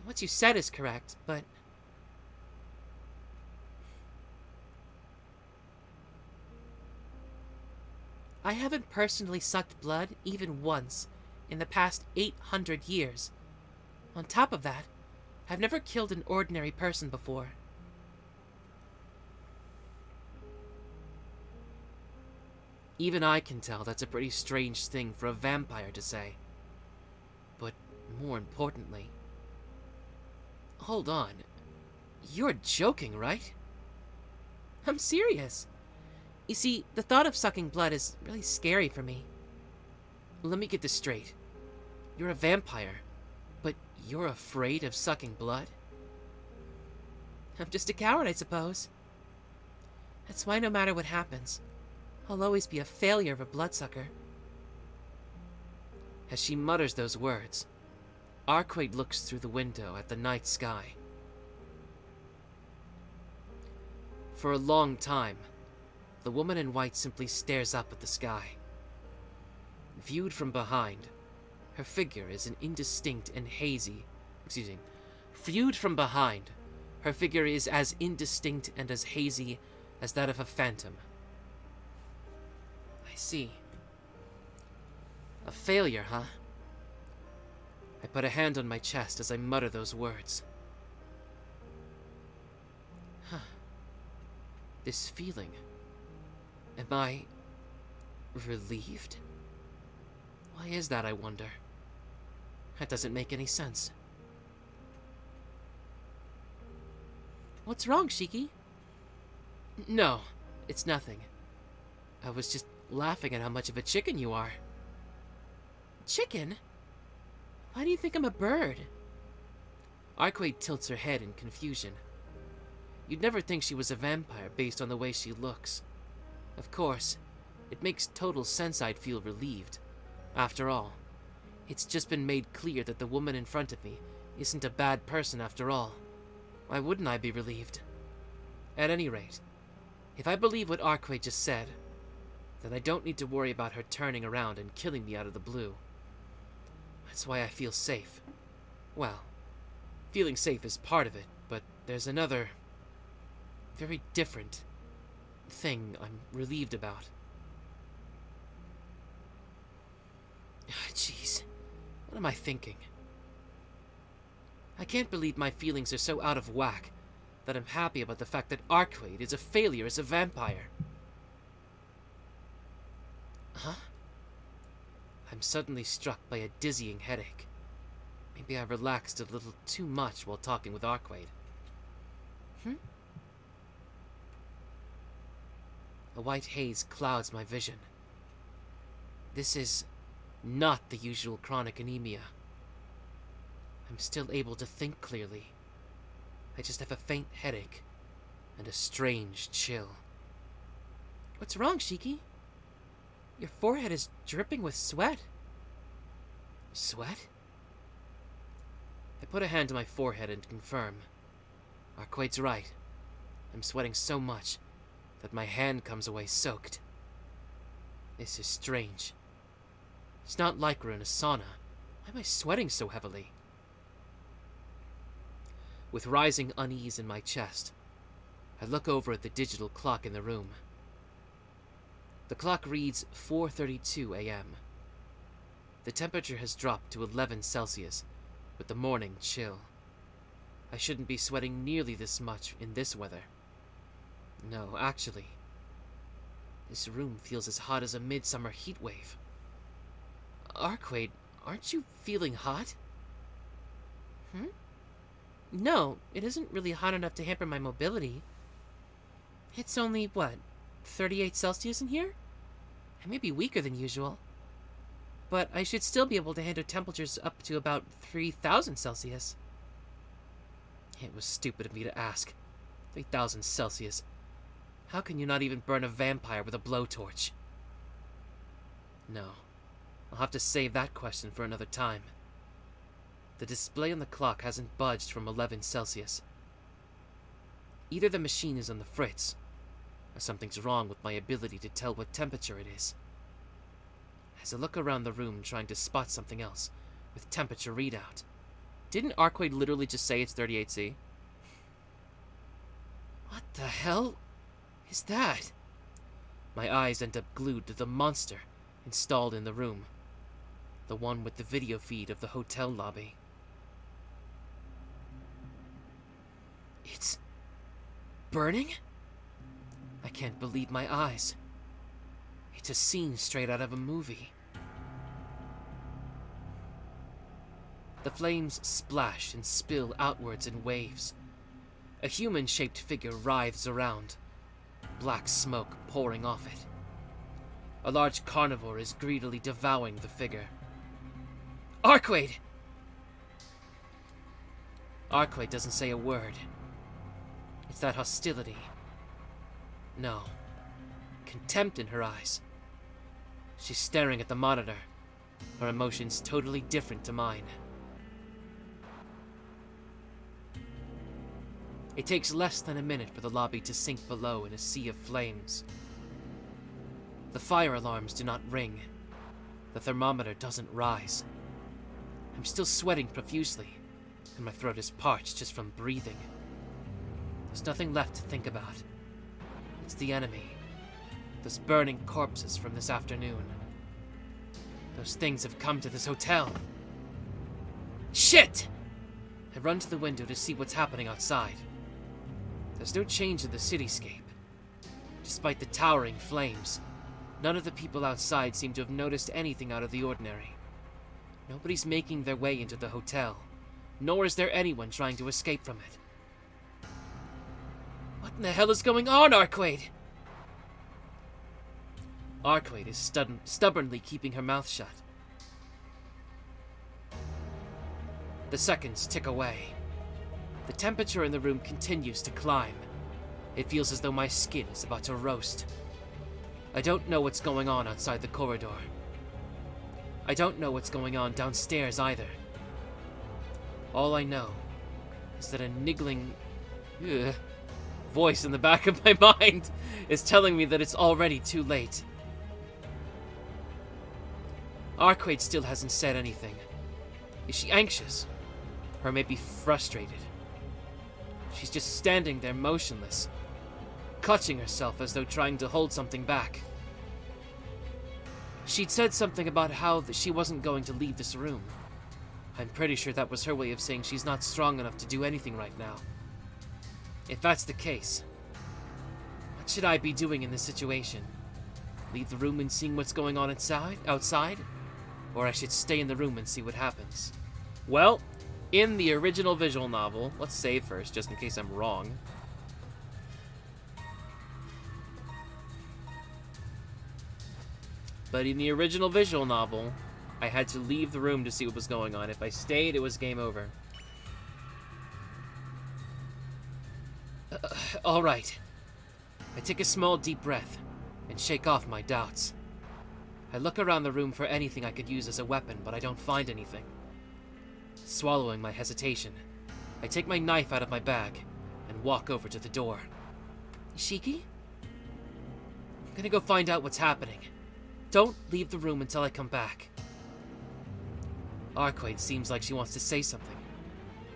What you said is correct, but... I haven't personally sucked blood even once in the past 800 years. On top of that, I've never killed an ordinary person before. Even I can tell that's a pretty strange thing for a vampire to say. But more importantly... Hold on. You're joking, right? I'm serious. You see, the thought of sucking blood is really scary for me. Let me get this straight. You're a vampire, but you're afraid of sucking blood? I'm just a coward, I suppose. That's why no matter what happens, I'll always be a failure of a bloodsucker. As she mutters those words, Arcueid looks through the window at the night sky. For a long time, the woman in white simply stares up at the sky. Viewed from behind, her figure is an indistinct and hazy... Viewed from behind, her figure is as indistinct and as hazy as that of a phantom. I see. A failure, huh? I put a hand on my chest as I mutter those words. Huh. This feeling... Am I... relieved? Why is that, I wonder? That doesn't make any sense. What's wrong, Shiki? No, It's nothing. I was just laughing at how much of a chicken you are. Chicken? Why do you think I'm a bird? Arcueid tilts her head in confusion. You'd never think she was a vampire based on the way she looks. Of course, it makes total sense I'd feel relieved. After all, it's just been made clear that the woman in front of me isn't a bad person after all. Why wouldn't I be relieved? At any rate, if I believe what Arcueid just said, then I don't need to worry about her turning around and killing me out of the blue. That's why I feel safe. Well, feeling safe is part of it, but there's another, very different thing I'm relieved about. Jeez, what am I thinking? I can't believe my feelings are so out of whack that I'm happy about the fact that Arcueid is a failure as a vampire. Huh? I'm suddenly struck by a dizzying headache. Maybe I relaxed a little too much while talking with Arcueid. A white haze clouds my vision. This is not the usual chronic anemia. I'm still able to think clearly. I just have a faint headache and a strange chill. What's wrong, Shiki? Your forehead is dripping with sweat. Sweat? I put a hand to my forehead and confirm. Arcueid's right. I'm sweating so much that my hand comes away soaked. This is strange. It's not like we're in a sauna. Why am I sweating so heavily? With rising unease in my chest, I look over at the digital clock in the room. The clock reads 4:32 a.m. The temperature has dropped to 11 Celsius, with the morning chill. I shouldn't be sweating nearly this much in this weather. No, actually, this room feels as hot as a midsummer heat wave. Arcueid, aren't you feeling hot? No, it isn't really hot enough to hamper my mobility. It's only, 38 Celsius in here? I may be weaker than usual. But I should still be able to handle temperatures up to about 3,000 Celsius. It was stupid of me to ask. 3,000 Celsius. How can you not even burn a vampire with a blowtorch? No, I'll have to save that question for another time. The display on the clock hasn't budged from 11 Celsius. Either the machine is on the fritz, or something's wrong with my ability to tell what temperature it is. As I look around the room trying to spot something else with temperature readout. Didn't Arcueid literally just say it's 38°C? What the hell is that? My eyes end up glued to the monster installed in the room. The one with the video feed of the hotel lobby. It's burning? I can't believe my eyes. It's a scene straight out of a movie. The flames splash and spill outwards in waves. A human-shaped figure writhes around, black smoke pouring off it. A large carnivore is greedily devouring the figure. Arcueid! Arcueid doesn't say a word. It's that hostility. No. Contempt in her eyes. She's staring at the monitor, her emotions totally different to mine. It takes less than a minute for the lobby to sink below in a sea of flames. The fire alarms do not ring. The thermometer doesn't rise. I'm still sweating profusely, and my throat is parched just from breathing. There's nothing left to think about. It's the enemy. Those burning corpses from this afternoon. Those things have come to this hotel. Shit! I run to the window to see what's happening outside. There's no change in the cityscape. Despite the towering flames, none of the people outside seem to have noticed anything out of the ordinary. Nobody's making their way into the hotel, nor is there anyone trying to escape from it. What in the hell is going on, Arcueid? Arcueid is stubbornly keeping her mouth shut. The seconds tick away. The temperature in the room continues to climb. It feels as though my skin is about to roast. I don't know what's going on outside the corridor. I don't know what's going on downstairs either. All I know is that a niggling voice in the back of my mind is telling me that it's already too late. Arcueid still hasn't said anything. Is she anxious? Or maybe frustrated? She's just standing there motionless, clutching herself as though trying to hold something back. She'd said something about how she wasn't going to leave this room. I'm pretty sure that was her way of saying she's not strong enough to do anything right now. If that's the case, what should I be doing in this situation? Leave the room and seeing what's going on outside? Or I should stay in the room and see what happens? Well, in the original visual novel, let's save first, just in case I'm wrong. But in the original visual novel, I had to leave the room to see what was going on. If I stayed, it was game over. Alright. I take a small deep breath and shake off my doubts. I look around the room for anything I could use as a weapon, but I don't find anything. Swallowing my hesitation, I take my knife out of my bag and walk over to the door. Shiki? I'm gonna go find out what's happening. Don't leave the room until I come back. Arcueid seems like she wants to say something,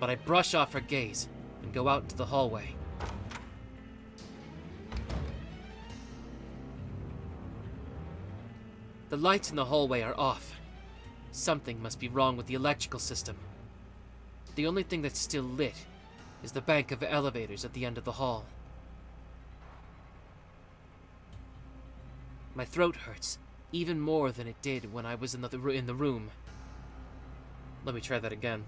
but I brush off her gaze and go out into the hallway. The lights in the hallway are off. Something must be wrong with the electrical system. The only thing that's still lit is the bank of elevators at the end of the hall. My throat hurts even more than it did when I was in the room. Let me try that again.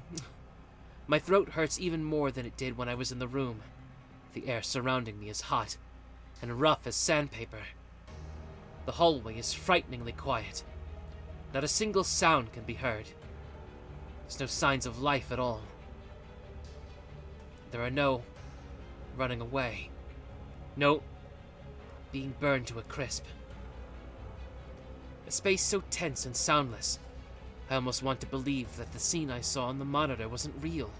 My throat hurts even more than it did when I was in the room. The air surrounding me is hot and rough as sandpaper. The hallway is frighteningly quiet. Not a single sound can be heard. There's no signs of life at all. There are no running away. No being burned to a crisp. A space so tense and soundless, I almost want to believe that the scene I saw on the monitor wasn't real.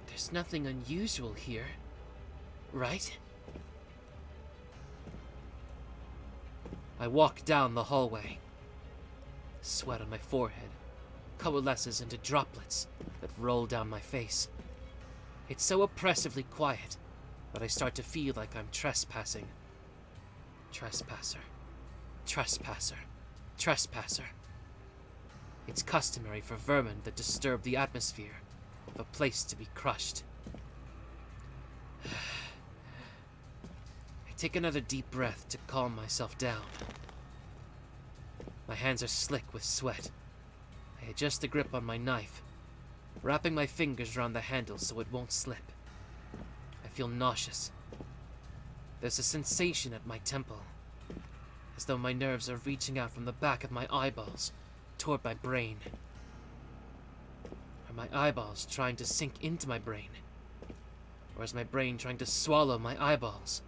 There's nothing unusual here, right? I walk down the hallway. Sweat on my forehead coalesces into droplets that roll down my face. It's so oppressively quiet that I start to feel like I'm trespassing. Trespasser. Trespasser. Trespasser. It's customary for vermin that disturb the atmosphere of a place to be crushed. I take another deep breath to calm myself down. My hands are slick with sweat. I adjust the grip on my knife, wrapping my fingers around the handle so it won't slip. I feel nauseous. There's a sensation at my temple, as though my nerves are reaching out from the back of my eyeballs toward my brain. Are my eyeballs trying to sink into my brain? Or is my brain trying to swallow my eyeballs?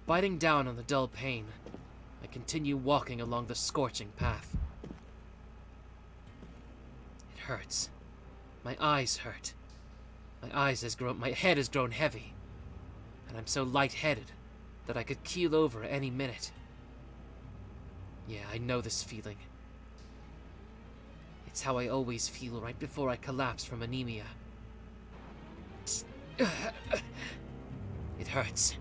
Biting down on the dull pain, I continue walking along the scorching path. It hurts. My eyes hurt. My head has grown heavy, and I'm so lightheaded that I could keel over any minute. Yeah, I know this feeling. It's how I always feel right before I collapse from anemia. It hurts.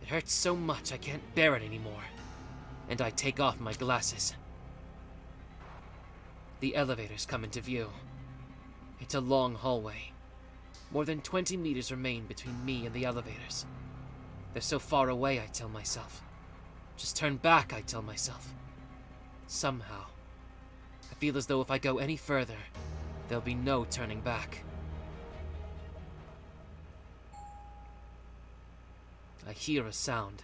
It hurts so much I can't bear it anymore, and I take off my glasses. The elevators come into view. It's a long hallway. More than 20 meters remain between me and the elevators. They're so far away, I tell myself. Just turn back, I tell myself. Somehow, I feel as though if I go any further, there'll be no turning back. I hear a sound,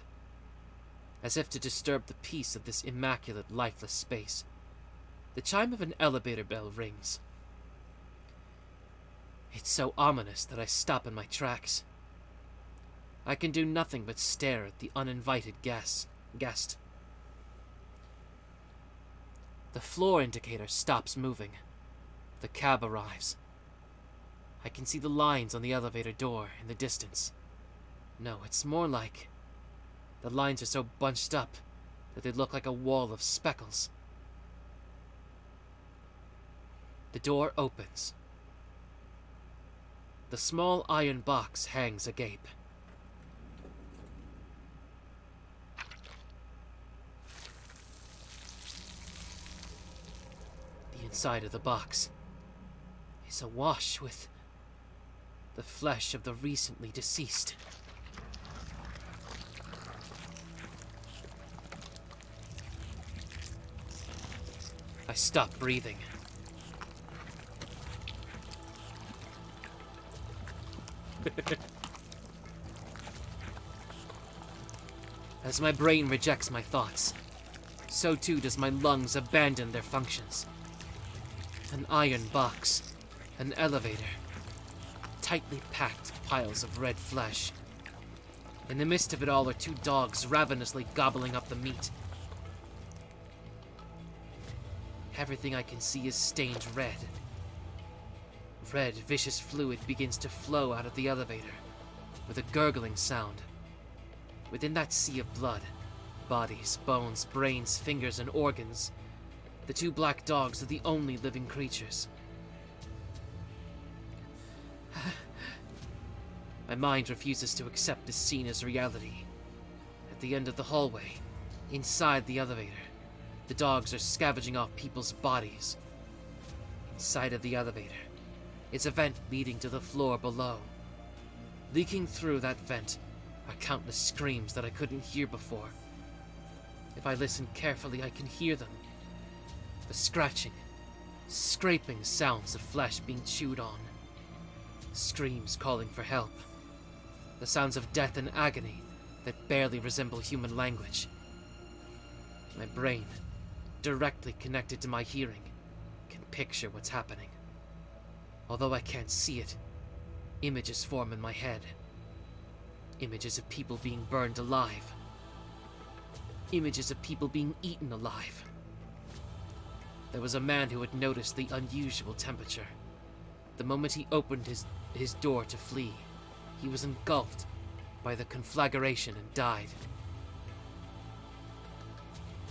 as if to disturb the peace of this immaculate, lifeless space. The chime of an elevator bell rings. It's so ominous that I stop in my tracks. I can do nothing but stare at the uninvited guest. The floor indicator stops moving. The cab arrives. I can see the lines on the elevator door in the distance. No, it's more like the lines are so bunched up that they look like a wall of speckles. The door opens. The small iron box hangs agape. The inside of the box is awash with the flesh of the recently deceased. I stop breathing. As my brain rejects my thoughts, so too does my lungs abandon their functions. An iron box, an elevator, tightly packed piles of red flesh. In the midst of it all are two dogs ravenously gobbling up the meat. Everything I can see is stained red. Red, vicious fluid begins to flow out of the elevator, with a gurgling sound. Within that sea of blood, bodies, bones, brains, fingers, and organs, the two black dogs are the only living creatures. My mind refuses to accept this scene as reality. At the end of the hallway, inside the elevator, the dogs are scavenging off people's bodies. Inside of the elevator is a vent leading to the floor below. Leaking through that vent are countless screams that I couldn't hear before. If I listen carefully, I can hear them. The scratching, scraping sounds of flesh being chewed on. Screams calling for help. The sounds of death and agony that barely resemble human language. My brain, directly connected to my hearing, can picture what's happening. Although I can't see it, images form in my head. Images of people being burned alive. Images of people being eaten alive. There was a man who had noticed the unusual temperature. The moment he opened his door to flee, he was engulfed by the conflagration and died.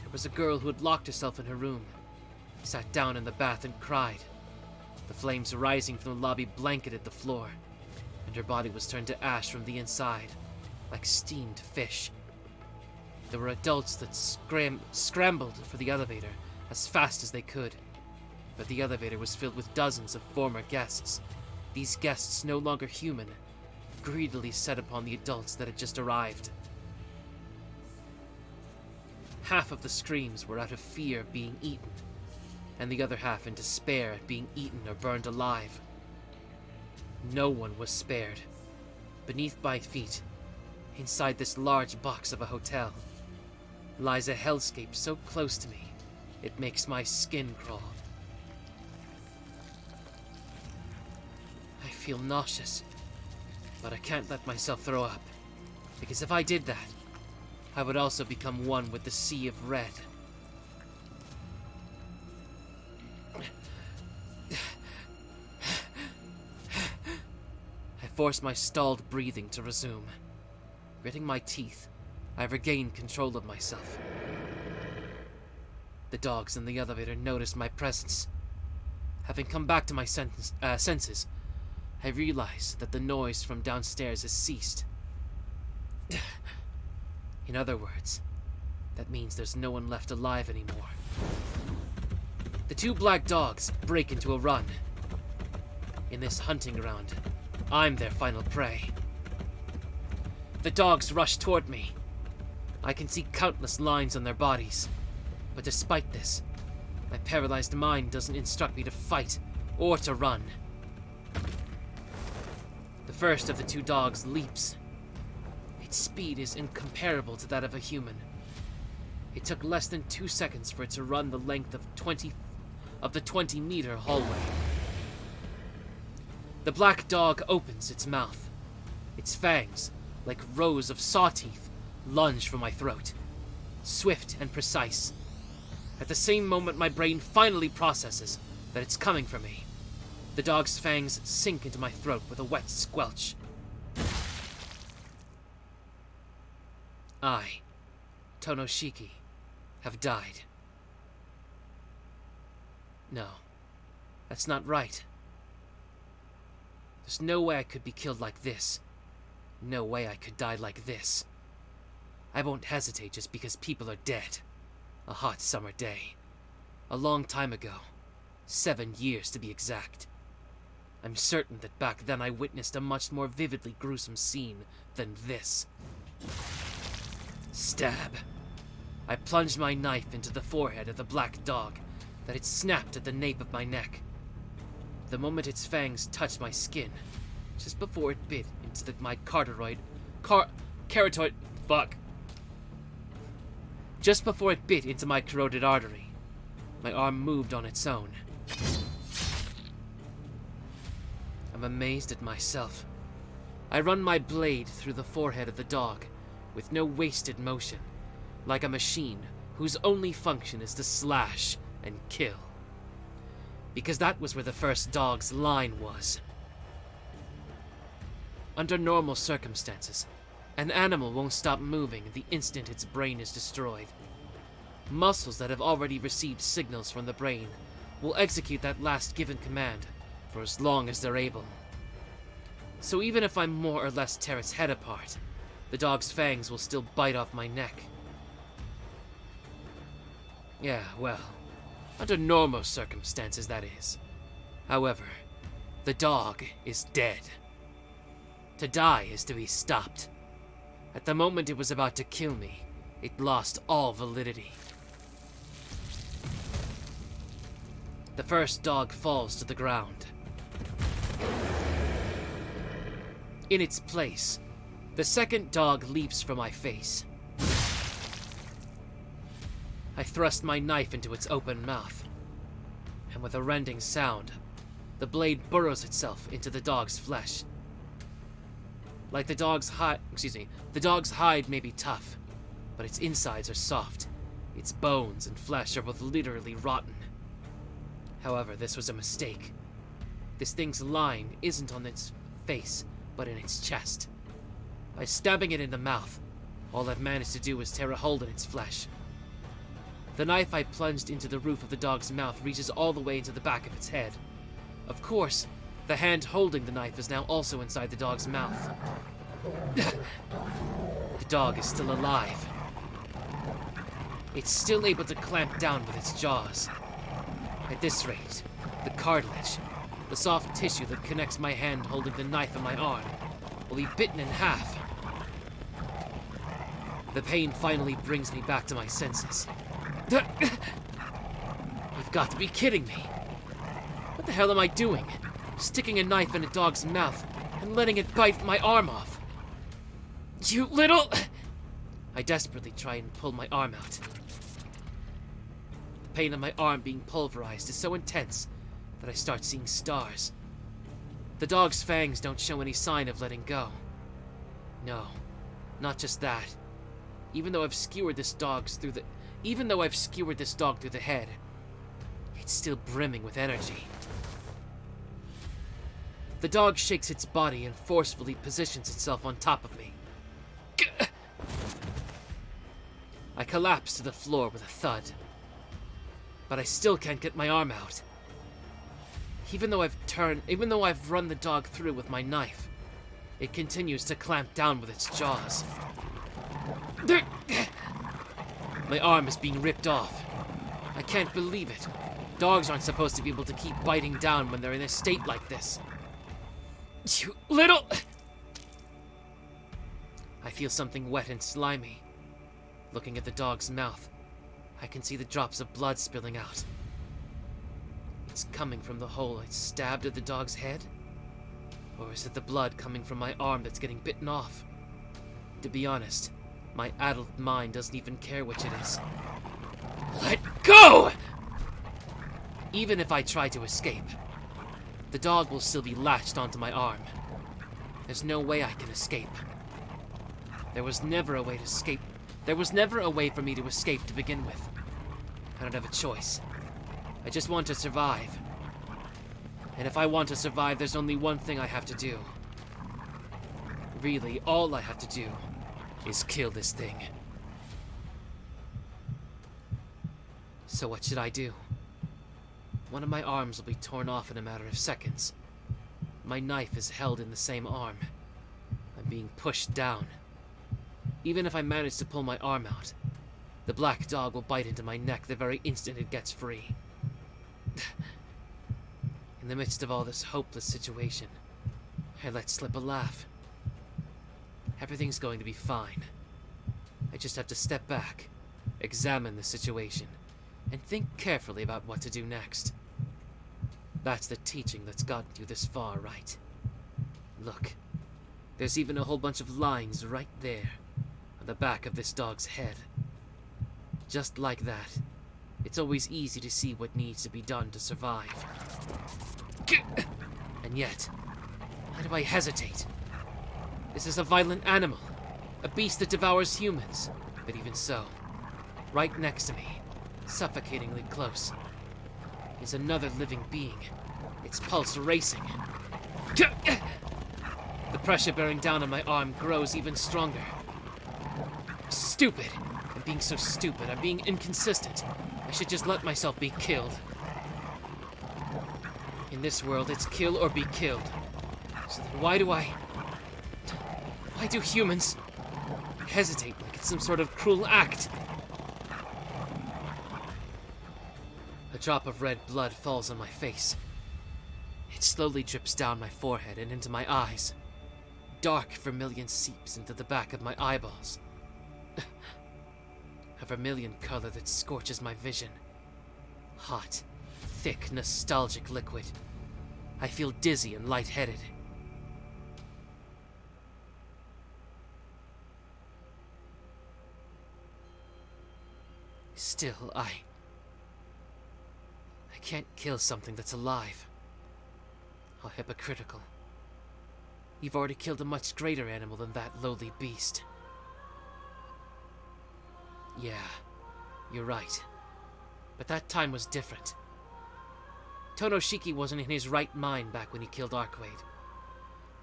There was a girl who had locked herself in her room, sat down in the bath and cried. The flames rising from the lobby blanketed the floor, and her body was turned to ash from the inside, like steamed fish. There were adults that scrambled for the elevator as fast as they could, but the elevator was filled with dozens of former guests. These guests, no longer human, greedily set upon the adults that had just arrived. Half of the screams were out of fear of being eaten, and the other half in despair at being eaten or burned alive. No one was spared. Beneath my feet, inside this large box of a hotel, lies a hellscape so close to me, it makes my skin crawl. I feel nauseous, but I can't let myself throw up, because if I did that, I would also become one with the sea of red. I force my stalled breathing to resume. Gritting my teeth, I regain control of myself. The dogs in the elevator noticed my presence. Having come back to my senses, I realize that the noise from downstairs has ceased. In other words, that means there's no one left alive anymore. The two black dogs break into a run. In this hunting ground, I'm their final prey. The dogs rush toward me. I can see countless lines on their bodies. But despite this, my paralyzed mind doesn't instruct me to fight or to run. The first of the two dogs leaps. It Its speed is incomparable to that of a human. It took less than 2 seconds for it to run the length of the 20-meter hallway. The black dog opens its mouth. Its fangs, like rows of saw teeth, lunge for my throat. Swift and precise. At the same moment my brain finally processes that it's coming for me, the dog's fangs sink into my throat with a wet squelch. I, Tohno Shiki, have died. No, that's not right. There's no way I could be killed like this. No way I could die like this. I won't hesitate just because people are dead. A hot summer day. A long time ago. 7 years to be exact. I'm certain that back then I witnessed a much more vividly gruesome scene than this. Stab. I plunged my knife into the forehead of the black dog that had snapped at the nape of my neck. The moment its fangs touched my skin, just before it bit into my carotid... Fuck. Just before it bit into my carotid artery, my arm moved on its own. I'm amazed at myself. I run my blade through the forehead of the dog, with no wasted motion, like a machine whose only function is to slash and kill. Because that was where the first dog's line was. Under normal circumstances, an animal won't stop moving the instant its brain is destroyed. Muscles that have already received signals from the brain will execute that last given command for as long as they're able. So even if I more or less tear its head apart, the dog's fangs will still bite off my neck. Yeah, well, under normal circumstances, that is. However, the dog is dead. To die is to be stopped. At the moment it was about to kill me, it lost all validity. The first dog falls to the ground. In its place, the second dog leaps for my face. I thrust my knife into its open mouth, and with a rending sound, the blade burrows itself into the dog's flesh. Like the dog's hide may be tough, but its insides are soft. Its bones and flesh are both literally rotten. However, this was a mistake. This thing's line isn't on its face, but in its chest. By stabbing it in the mouth, all I've managed to do is tear a hole in its flesh. The knife I plunged into the roof of the dog's mouth reaches all the way into the back of its head. Of course, the hand holding the knife is now also inside the dog's mouth. The dog is still alive. It's still able to clamp down with its jaws. At this rate, the cartilage, the soft tissue that connects my hand holding the knife and my arm, will be bitten in half. The pain finally brings me back to my senses. You've got to be kidding me. What the hell am I doing? Sticking a knife in a dog's mouth and letting it bite my arm off. You little... I desperately try and pull my arm out. The pain of my arm being pulverized is so intense that I start seeing stars. The dog's fangs don't show any sign of letting go. No, not just that. Even though I've skewered this dog through the head, it's still brimming with energy. The dog shakes its body and forcefully positions itself on top of me. I collapse to the floor with a thud, but I still can't get my arm out. Even though I've run the dog through with my knife, it continues to clamp down with its jaws. My arm is being ripped off. I can't believe it. Dogs aren't supposed to be able to keep biting down when they're in a state like this. You little... I feel something wet and slimy. Looking at the dog's mouth, I can see the drops of blood spilling out. It's coming from the hole I stabbed at the dog's head? Or is it the blood coming from my arm that's getting bitten off? To be honest, my adult mind doesn't even care which it is. Let go! Even if I try to escape, the dog will still be latched onto my arm. There's no way I can escape. There was never a way to escape. There was never a way for me to escape to begin with. I don't have a choice. I just want to survive. And if I want to survive, there's only one thing I have to do. Really, all I have to do is kill this thing. So what should I do? One of my arms will be torn off in a matter of seconds. My knife is held in the same arm. I'm being pushed down. Even if I manage to pull my arm out, the black dog will bite into my neck the very instant it gets free. In the midst of all this hopeless situation, I let slip a laugh. Everything's going to be fine. I just have to step back, examine the situation, and think carefully about what to do next. That's the teaching that's gotten you this far, right? Look, there's even a whole bunch of lines right there, on the back of this dog's head. Just like that, it's always easy to see what needs to be done to survive. And yet, why do I hesitate? This is a violent animal, a beast that devours humans. But even so, right next to me, suffocatingly close, is another living being, its pulse racing. The pressure bearing down on my arm grows even stronger. Stupid! I'm being so stupid. I'm being inconsistent. I should just let myself be killed. In this world, it's kill or be killed. So then why do humans hesitate like it's some sort of cruel act? A drop of red blood falls on my face. It slowly drips down my forehead and into my eyes. Dark vermilion seeps into the back of my eyeballs. A vermilion color that scorches my vision. Hot, thick, nostalgic liquid. I feel dizzy and lightheaded. Still, I can't kill something that's alive. How hypocritical. You've already killed a much greater animal than that lowly beast. Yeah, you're right. But that time was different. Tohno wasn't in his right mind back when he killed Arcueid.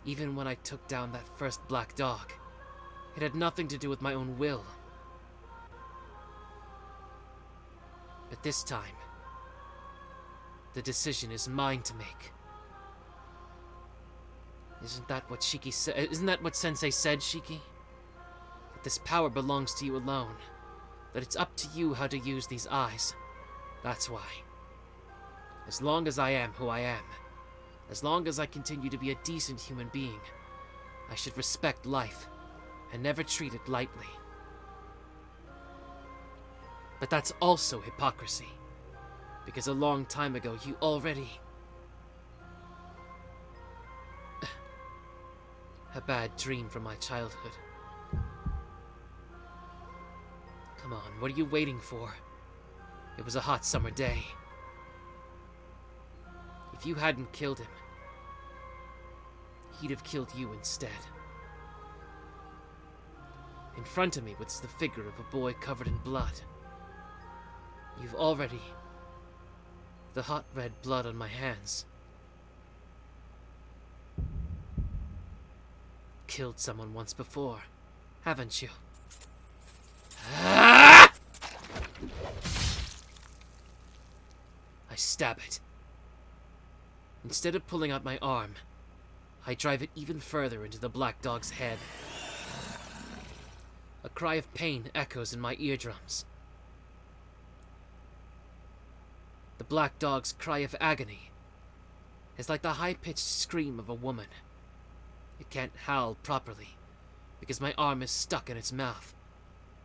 Even when I took down that first black dog, it had nothing to do with my own will. But this time, the decision is mine to make. Isn't that what Shiki said? Isn't that what Sensei said, Shiki? That this power belongs to you alone. That it's up to you how to use these eyes. That's why. As long as I am who I am, as long as I continue to be a decent human being, I should respect life and never treat it lightly. But that's also hypocrisy, because a long time ago you already... A bad dream from my childhood. Come on, what are you waiting for? It was a hot summer day. If you hadn't killed him, he'd have killed you instead. In front of me was the figure of a boy covered in blood. You've already... The hot red blood on my hands. Killed someone once before, haven't you? Ah! I stab it. Instead of pulling out my arm, I drive it even further into the black dog's head. A cry of pain echoes in my eardrums. The black dog's cry of agony is like the high-pitched scream of a woman. It can't howl properly, because my arm is stuck in its mouth,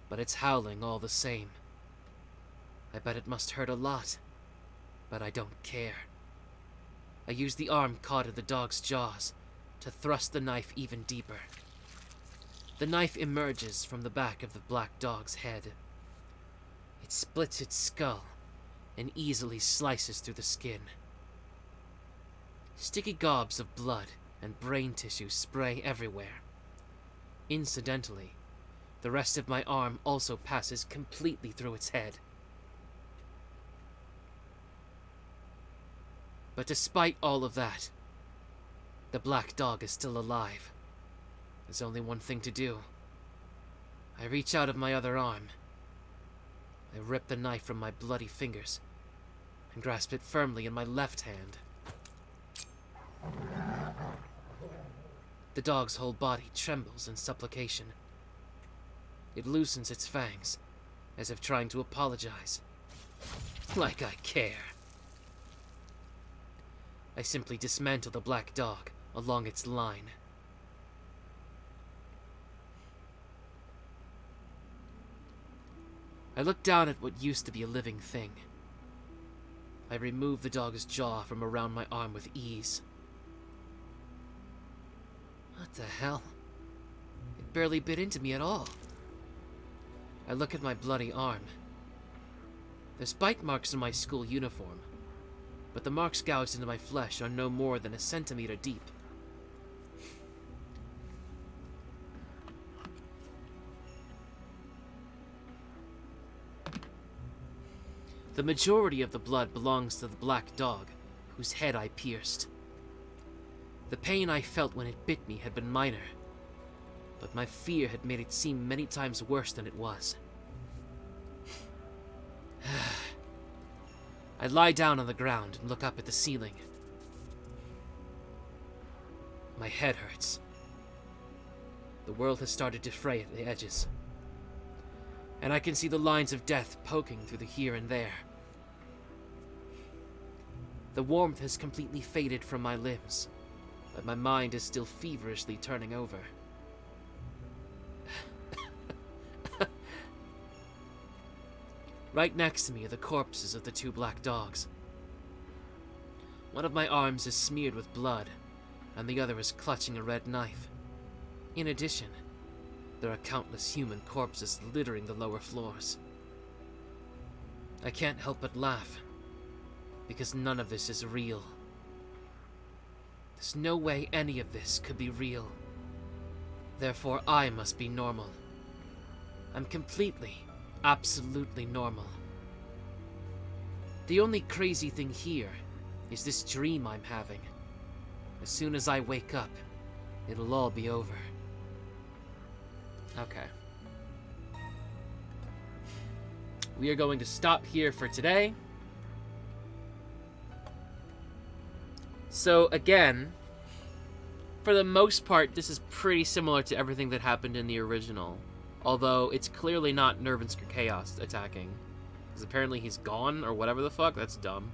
but it's howling all the same. I bet it must hurt a lot, but I don't care. I use the arm caught in the dog's jaws to thrust the knife even deeper. The knife emerges from the back of the black dog's head. It splits its skull and easily slices through the skin. Sticky gobs of blood and brain tissue spray everywhere. Incidentally, the rest of my arm also passes completely through its head. But despite all of that, the black dog is still alive. There's only one thing to do. I reach out of my other arm. I rip the knife from my bloody fingers and grasp it firmly in my left hand. The dog's whole body trembles in supplication. It loosens its fangs, as if trying to apologize. Like I care. I simply dismantle the black dog along its line. I look down at what used to be a living thing. I remove the dog's jaw from around my arm with ease. What the hell? It barely bit into me at all. I look at my bloody arm. There's bite marks in my school uniform, but the marks gouged into my flesh are no more than a centimeter deep. The majority of the blood belongs to the black dog, whose head I pierced. The pain I felt when it bit me had been minor, but my fear had made it seem many times worse than it was. I lie down on the ground and look up at the ceiling. My head hurts. The world has started to fray at the edges, and I can see the lines of death poking through the here and there. The warmth has completely faded from my limbs, but my mind is still feverishly turning over. Right next to me are the corpses of the two black dogs. One of my arms is smeared with blood, and the other is clutching a red knife. In addition, there are countless human corpses littering the lower floors. I can't help but laugh, because none of this is real. There's no way any of this could be real. Therefore, I must be normal. I'm completely, absolutely normal. The only crazy thing here is this dream I'm having. As soon as I wake up, it'll all be over. Okay. We are going to stop here for today. So again, for the most part, this is pretty similar to everything that happened in the original. Although it's clearly not Nervinsker Chaos attacking. Because apparently he's gone, or whatever the fuck. That's dumb.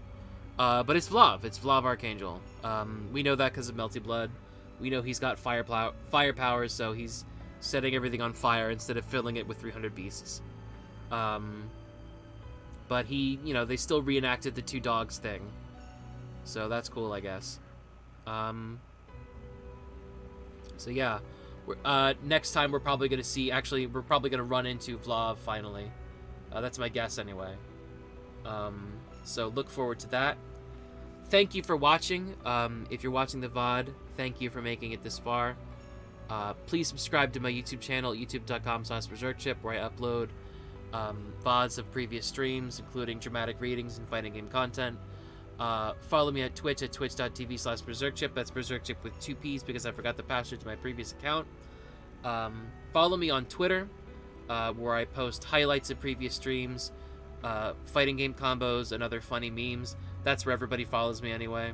But it's Vlav. It's Vlav Archangel. We know that because of Melty Blood. We know he's got fire powers, so he's setting everything on fire instead of filling it with 300 beasts. But he, you know, they still reenacted the two dogs thing. So that's cool, I guess. So yeah. Next time we're probably going to see... Actually, we're probably going to run into Vlav, finally. That's my guess, anyway. So look forward to that. Thank you for watching. If you're watching the VOD, thank you for making it this far. Please subscribe to my YouTube channel, youtube.com/BerserkChip, where I upload VODs of previous streams, including dramatic readings and fighting game content. Follow me at Twitch at twitch.tv/BerserkChip. That's BerserkChip with 2 P's because I forgot the password to my previous account. Follow me on Twitter, where I post highlights of previous streams, fighting game combos, and other funny memes. That's where everybody follows me anyway.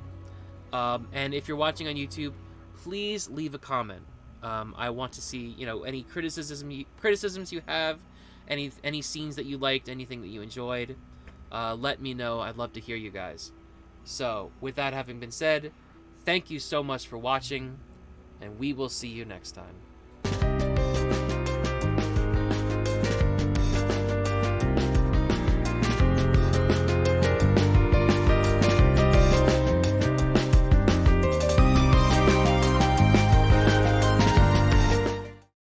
And if you're watching on YouTube, please leave a comment. I want to see, you know, any criticisms you have, any scenes that you liked, anything that you enjoyed. Let me know. I'd love to hear you guys. So, with that having been said, thank you so much for watching, and we will see you next time.